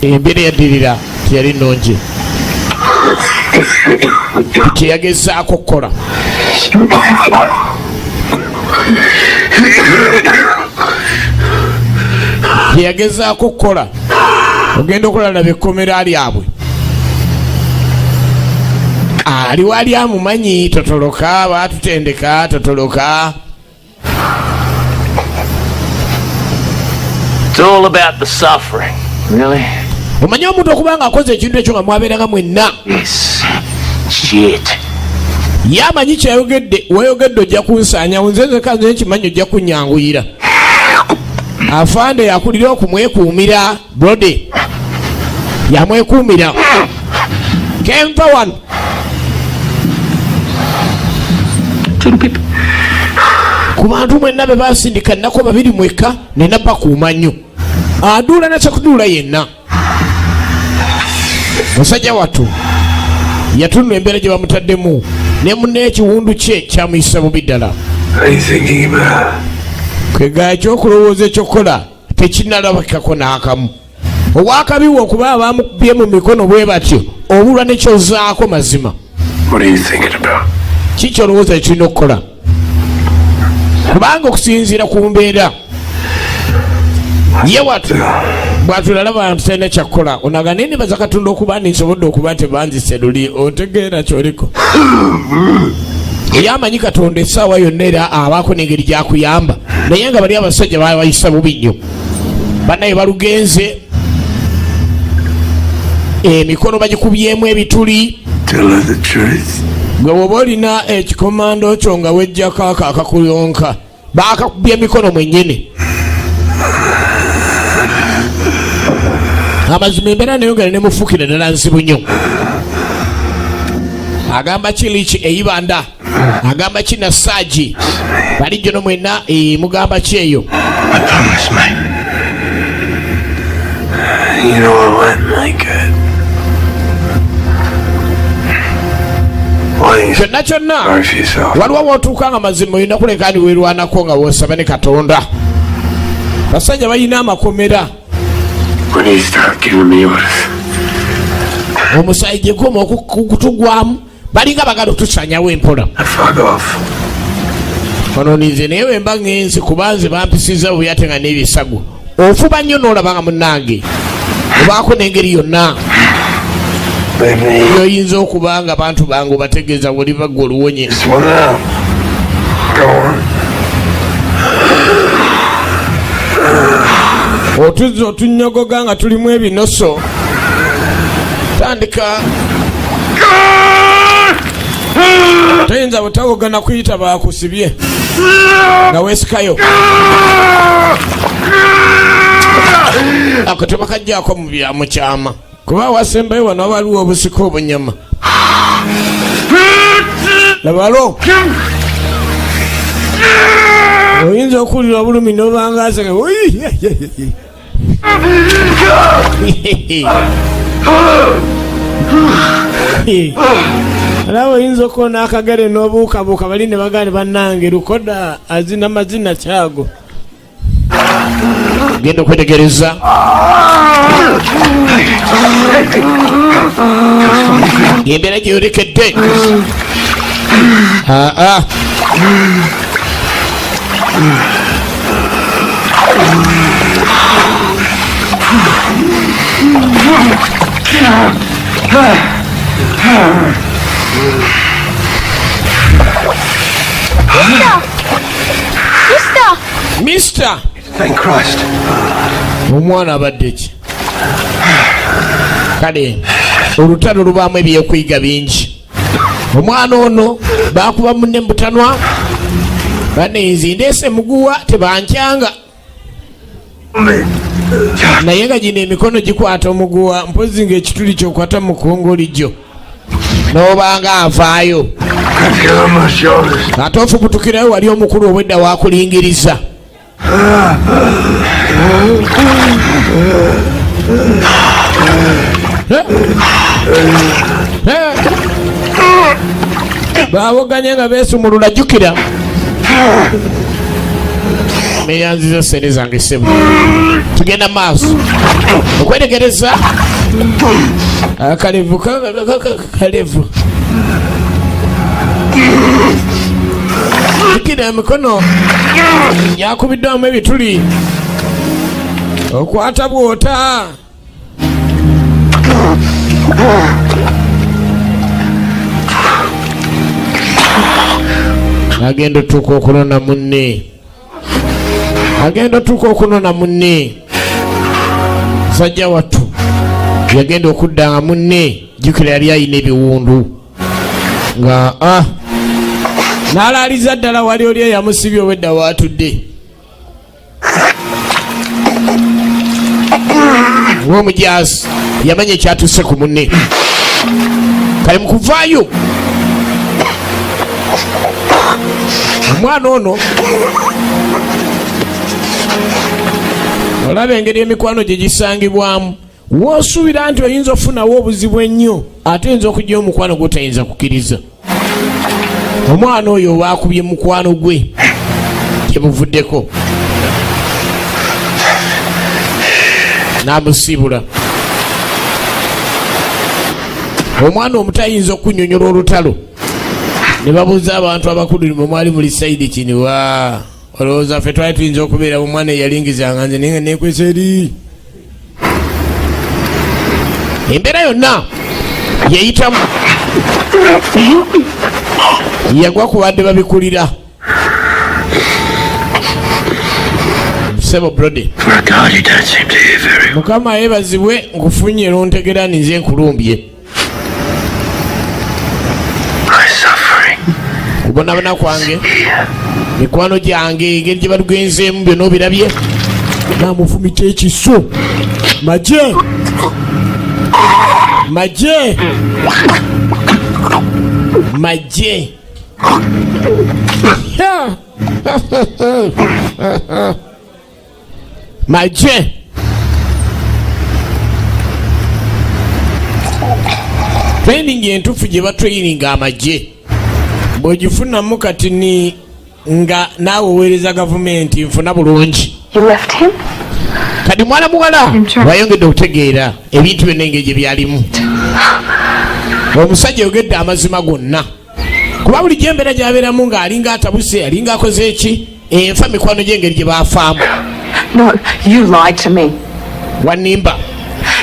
embere yadirira yali nonje kyeyagezaako kukola kyeyagezaako kukola ogenda okulala bekomera lyabwe aliwo ali amumanyi totoloka batutendeka totoloka. It's all about the suffering, really. Omanyi omuntu okubanga akoze ekintu ekyo nga mwabeeranga mwenna. Yes. Shit. Yamanyi kyayogedde wayogedde ojja kunsaanya nze kanze nkimanyi ojja kunyanguyira. Afande yakulira okumwekuumira brode yamwekuumira kenva wano ku bantu mwenna be basindika nnako babiri mweka nenabba kuuma nnyo aduula nakyekuduula yenna. Musajja wattu yatunula embeera gye bamutaddemu ne munne ekiwundu kye kyamuyisa bubi ddala. Kwegaya ekyokulowooza ekyokola tekinnalabikako n'akamu. Obwakabiwa okuba abamukubye mu mikono bwe batyo obulwa nekyozaako mazima. Kiki olowooza ekirina okukola? Kubanga okusinziira ku mbeera ye wattu bwatulalaba abantu talina kyakkola onaga naye nebaza Katonda okuba ninsobodde okuba tebanzise luli otegeera kyoliko. Yamanyi Katonda essaawa yonna era abaako n'engeri gyakuyamba naye nga bali abasajja babayisa bubi nnyo bannaye balugenze emikono bagikubyemu ebituli. Gwe bw'oba olina ekikomando kyo nga wejjako akakuyonka bakakubya emikono mwennyini amazima embeera nayongera nemufuukira ddala nzibu nnyo. Agamba Kilichi eyibanda, agamba Kinasaaji, bali gyono mwenna mugamba ki eyo? I promise, mate. You know I won't make it. Kyonna kyonna waliwo wootuuka nga mazima olina kuleka ni weerwanako nga woosaba ne Katonda. Basajja balina amakomera. Omusaayi gye goma okutugwamu balinga bagala otusanyawo empola. Ono nize naye wemba ngenzi kubanze bampisiza bubi ate nga n'ebisago. Ofuba nnyo n'olaba nga munnange obaako n'engeri yonna yoyinza okuba nga abantu bange obategeeza bwoliva gwe oluwonye. Otuzza otunyogoga nga tulimu ebinoso. Tandika toyinza butawogana kuyita bakusibye nga weesikayo. Ako tebakajjaako mu byamukyama kuba wasembayo wano waliwo obusika obunyama. Labalo oyinza okuwulira obulumi n'obangaasege alaba oyinza okuona akagere n'obuukabuuka bali ne bagane bannange lukoda azina mazina kyago. Genda okwetegereza. Embeera gyeyolekedde. Mister! Thank Christ. Omwana abadde ki? Kale olutalo lubaamu ebyokuyiga bingi. Omwana ono bakuba munne mubutanwa banenzi ndeese muguwa tebankyanga naye nga gino emikono gikwata omuguwa mpozi ng'ekituli kyokwata mu kongoli gyo n'obanga avaayo ate ofubutukirayo wali omukulu obwedda wakulingiriza. Bawoganye nga beesumulula jjukira meyanziza sente zange ssebo. Tugenda maaso okwetegereza akalevu kalevu jjukira emikono yakubiddewamu ebituli okwata bwota. Agenda otuuka okunona munne, agenda otuuka okunona munne. Sajja wattu yagenda okudda nga munne jjukira yali ayina ebiwundu nga n'alaaliza ddala wali oli eyamusibye obwedda waatudde. Ng'omujaasi yamanya ekyatuuse ku munne. Kale mu kuvaayo omwana ono olaba engeri emikwano gye gisangibwamu. Woosuubira nti oyinza okufunawo obuzibu ennyo ate oyinza okugyayo omukwano gw'otayinza kukkiriza. Omwana oyo obaakubye mukwano gwe kyebuvuddeko n'amusibula. Omwana omutayinza okunnyonnyola olutalo ne babuuza abantu abakulu mwe mwali muli sayidi kiniwa olowooza ffe twali tuyinza okubeera omwana eyalingizanga nze naye neekwesa eri. Embeera yonna yeyitamu yagwa ku badde babikulira. Sebo Brody Mukama yeebazibwe nkufunye n'ontegera nize nkulumbye. Kubonabona kwange mikwano gyange engeri gye balugenzeemu byonna obirabye namufumita ekiso maje Maje. Maje. Maje. Training entufu gye batraining amaje bw'ogifunamu kati ni nga naawe oweereza gavumenti nfuna bulungi. You left him? Kati mwana muwala wayongedde okutegeera ebintu byonna engeri gye byalimu. Omusajja yogedde amazima gonna kuba buli gyembeera gy'abeeramu ng'alinga atabuse alinga akoze eki enfa mikwano gy'engeri gye baafaamu. No, you lied to me. Wannimba.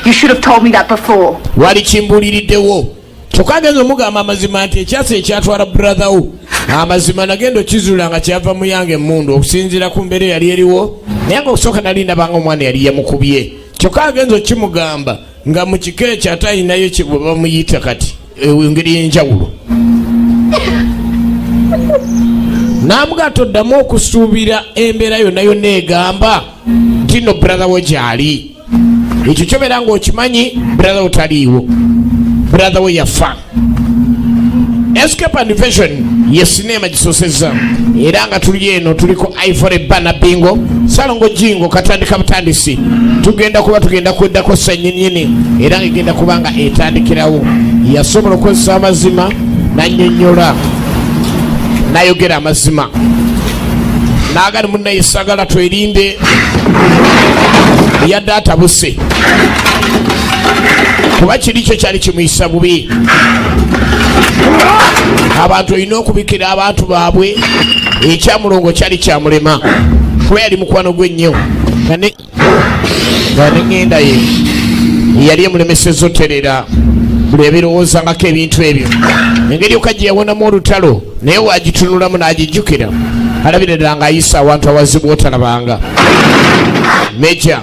You should have told me that before. Wali kimbuuliriddewo kyokka agenza omugamba amazima nti ekyasa ekyatwala brother wo amazima nagenda okizuula nga kyava mu yange emmundu okusinziira ku mbeera yali eriwo naye nga okusooka nali ndabanga omwana yali yamukubye kyokka agenza okimugamba nga mu kiko ekyo ate ayinayo kibwe bamuyita kati engeri y'enjawulo namuga toddamu okusuubira embeera yonna yonna egamba nti no brother wo gyali ekyo kyobeera ng'okimanyi brother wo taliiwo brother we yafa. Escape and Invasion ye sinema gisosezza era nga tuli eno tuliko Ivory Bana Bingo Salongo Jingo katandika butandisi tugenda kweddako ssanyinyini era ngegenda kubanga etandikirawo yasobola okozesa amazima nannyonnyola nayogera amazima naagala munnaye sagala twerinde yadde atabuse kuba kiri kyo kyali kimuyisa bubi. Abantu olina okubikira abantu baabwe ekyamulongo kyali kyamulema kuba yali mukwano gwe nnyo nga neŋŋenda ye yali emulemesezza oterera buli ebirowoozangako ebintu ebyo engeri yokka gye yawonamu olutalo naye waagitunulamu n'agijjukira alabira ddala ng'ayisa awantu awazibu otalabanga. Meja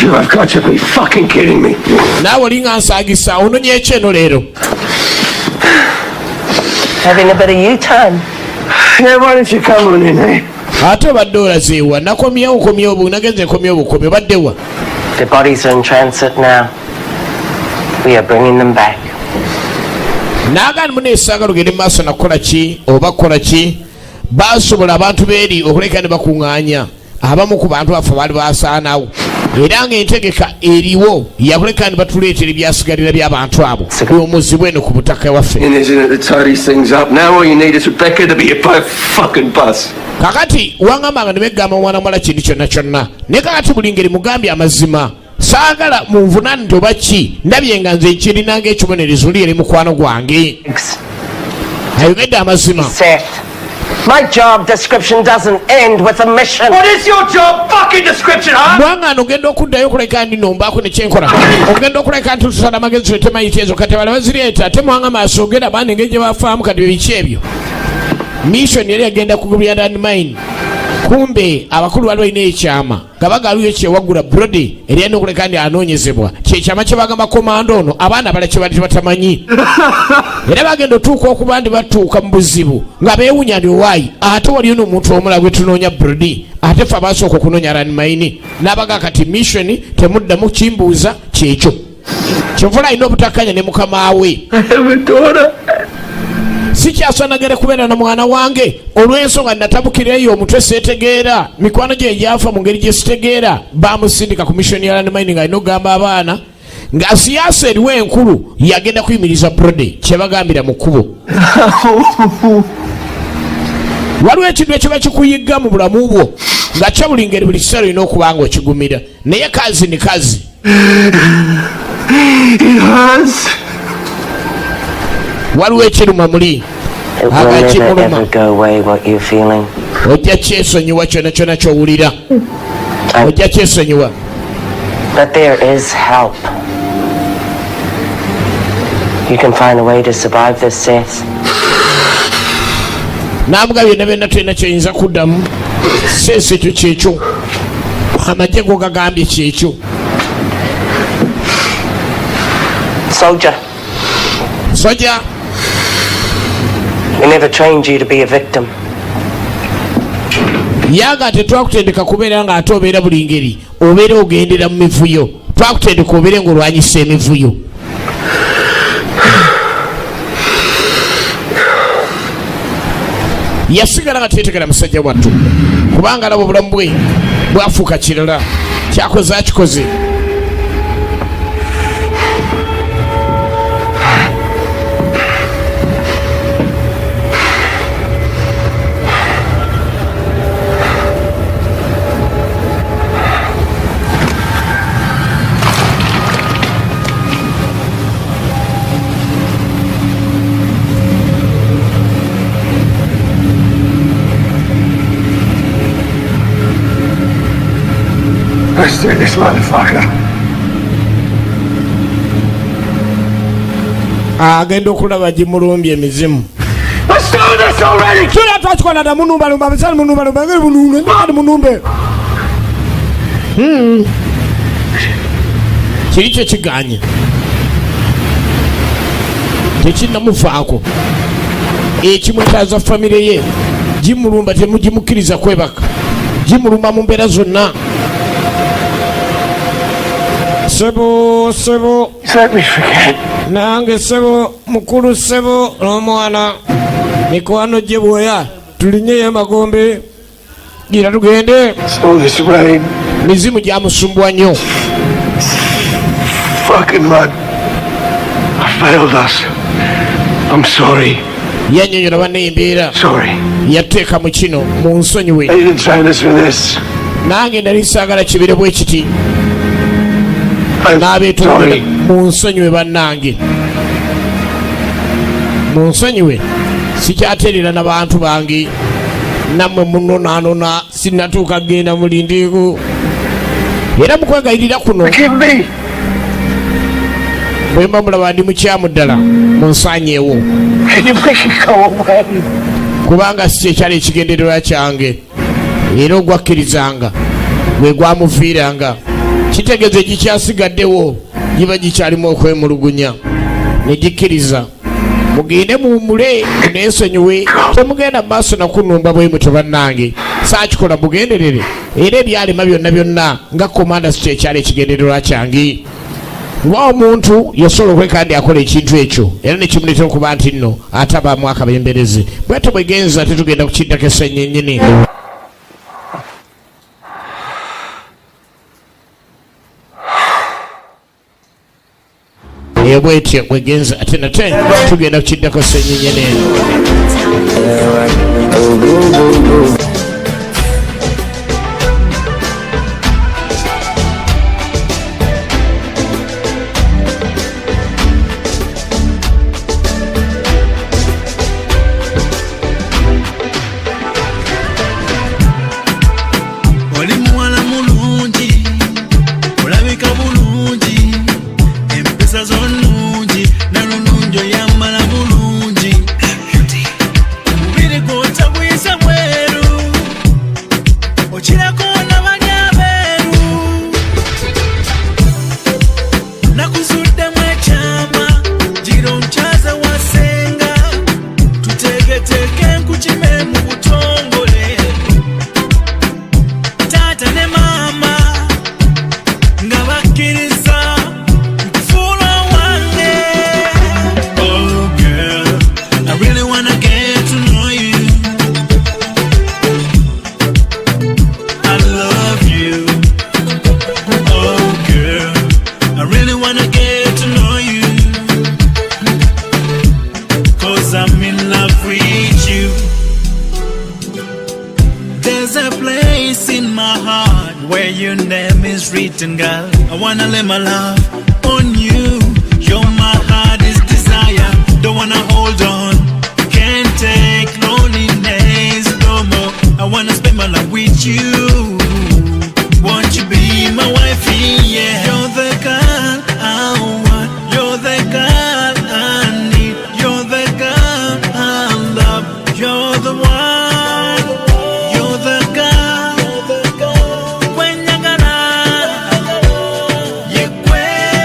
I've got to be fucking kidding me. naawe olinga nsaagisa ononye ekyeno leero. Having a bit of U-turn. Yeah, why didn't you come on in, eh? Ate obadde olazeewa nakomyewo nagenze nkomyewo bukomye obaddewa. The bodies are in transit now. We are bringing them back. Naagani muneesaagala ogende mu maaso nakukola ki oba kukola ki baasobola abantu beeri okuleka ne bakuŋŋaanya abamu ku bantu baffe baali baasaanawo era ng'entegeka eriwo yakuleka ne batuleetera ebyasigalira by'abantu abo omuzibwe eno ku butaka waffe. Kakati wangambanga ne beggamba omwana muwala kintu kyonna kyonna naye kakati buli ngeri mugambye amazima saagala munvunaane nti oba ki ndabye nga nze kirinanga ekibonerezo oli eri mukwano gwange ayogedde amazima. My job description doesn't end with a mission. What is your job fucking description, huh? Mwangano ogenda okuddayo okuleka ndi nombaako ne kyenkola ogenda okuleka nti tusala amagezi twetemayita ezo kati bala bazireeta ate mwanga maaso ogenda baana engeri gye bafaamu kati biki ebyo. Mission yali agenda kugubya landmine kumbe abakulu bali balina ekyama nga bagaliyo kyewaggula brody eryalina okuleka ndi anoonyezebwa kyekyama kye bagamba komando ono abaana bala kye bali tebatamanyi era bagenda otuuka okuba ndi batuuka mu buzibu nga beewunya ndi owaayi ate waliyo n'omuntu omulala gwe tunoonya brody ate ffe abasooka okunoonya landmine n'abaga kati mission temuddamu kimbuuza kyekyo kyovula alina obutakkanya ne mukama we. Sikyasanagere kubeera na mwana wange olw'ensonga natabukirayo omutwe seetegeera mikwano gye gyafa mu ngeri gye sitegeera bamusindika ku mission ya landmine ng'alina okugamba abaana nga siyaasa eriwo enkulu yagenda kuyimiriza brode kyebagambira mu kkubo. Waliwo ekintu ekiba kikuyigga mu bulamu bwo nga kya buli ngeri buli kiseera olina okuba nga okigumira naye kazi ni kazi. Waliwo ekiruma muli agakimuluma ojja kyesonyiwa kyonna kyonna kyowulira ojja kyesonyiwa. But there is help. You can find a way to survive this, Seth. Namuga byonna byonna tulina kyoyinza kuddamu Seth ekyo kyekyo amagye go gagambye kyekyo. Soldier. We never trained you to be a victim. yaga tetwakutendeka kubeera nga ate obeera buli ngeri obeera ogendera mu mivuyo twakutendeka obeere ng'olwanyisa emivuyo. Yasigala nga teetegera musajja wattu kubanga alaba obulamu bwe bwafuuka kirala kyakoze akikoze. Let's do this, motherfucker. Agenda okulaba gimulumbye emizimu. Let's do this already. Kila twakikola na munumbalumba bisali munumbalumba ngeri bunumbe ndi munumbe. Kiri kyo kiganye. Tekinamufaako. Ekimwetaaza famire ye gimulumba temugimukiriza kwebaka. Gimulumba mu mbeera zonna. Sebo Let me forget. nange sebo mukulu sebo n'omwana mikwano gye bwoya tulinyeyo amagombe gira tugende. So this rain. Mizimu gyamusumbwa nnyo. Fucking mud. I failed us. I'm sorry. Yannyonnyola banne embeera Sorry. yateeka mu kino mu nsonyiwe. I didn't train us for this. Nange nali saagala kibire bwe kiti I'm n'abeetondera sorry. mu nsonyiwe bannange mu nsonyiwe sikyateerera na bantu bange nammwe munonaanona sinnatuuka kgenda mulindiiko era mukwegayirira kuno Forgive me. bwe mba mulaba ndi mukyamu ddala munsanyeewo Can you make it go away? kubanga si kyekyali ekigendererwa kyange era ogwakkirizanga gwe gwamuviiranga kitegeeze gikyasigaddewo giba gikyalimu okwemulugunya ne gikkiriza mugende muwummule neesonyiwe temugenda mu maaso nakunumba bwe mutyo bannange saakikola mugenderere era ebyalema byonna byonna nga komanda si kyekyali ekigendererwa kyange wa omuntu yasobola okwekandi akola ekintu ekyo era nekimuleetera okuba nti nno ate abaamu akabemberezi bwete bwegenza tetugenda kukiddako essanyennyini. Bwetyo bwegenza ate nate tugenda kukiddako essanyennyini. Oli muwala mulungi olabika bulungi empisa zonnungi nalulungi oyambala bulungi mubiri gwotabwisa bweru okirako n'abali abeeru nakuzuddemu ekyama gira omukyaze wasenga tuteeketeeke nkukime mu butongole taata ne maama nga bakkiriza nkufuula wange. Oh girl, I really wanna get to know you. I love you. Oh girl, I really wanna get to know you. 'Cause I'm in love with you. There's a place in my heart where your name is written, girl. I wanna lay my love on you. You're my hardest desire. Don't wanna hold on. Can't take loneliness no more. I wanna spend my life with you. Won't you be my wifey? Yeah. You're the girl I want. You're the girl I need. You're the girl I love. You're the one. You're the girl. When you're gonna, you quit.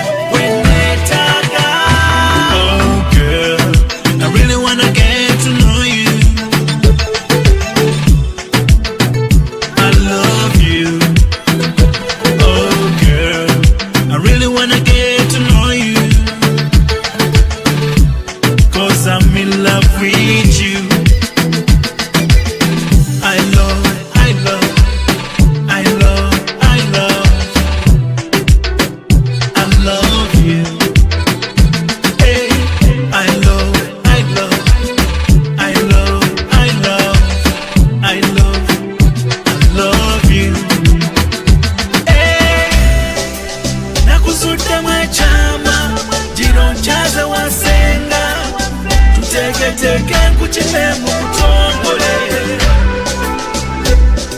mu butongole.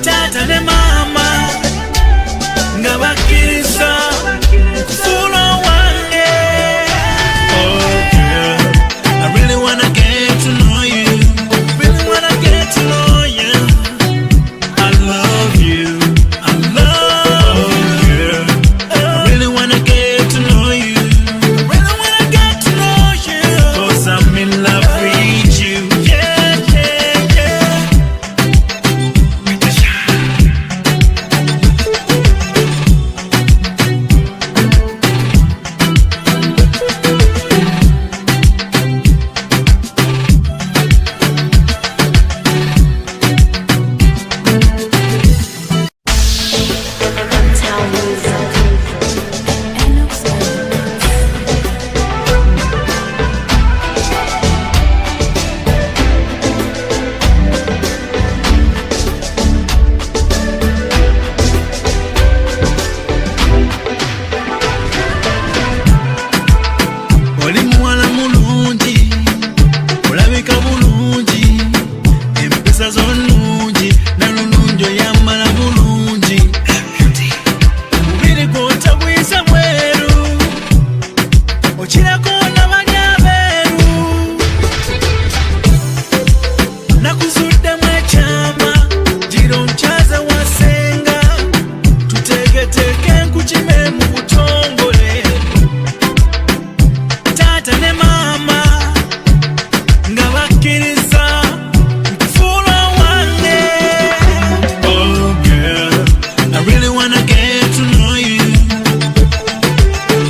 Tata ne mama nga bakkiriza okufuula wange. Oh girl, I really wanna get to know you. Really wanna get to know you. I love you. I love you. I really wanna get to know you. I really wanna get to know you. 'Cause I'm in love with you. Yeah, yeah, yeah. Oli muwala mulungi, olabika bulungi, empisa zo nnungi, nalulungi oyambala bulungi. Mubiri gwo otagwiza bweru, okirako n'abali abeeru. Nakuzuddemu ekyama, gira onkyaze wasenga, tuteeketeeke nkukime mu butongole. Tata ne mama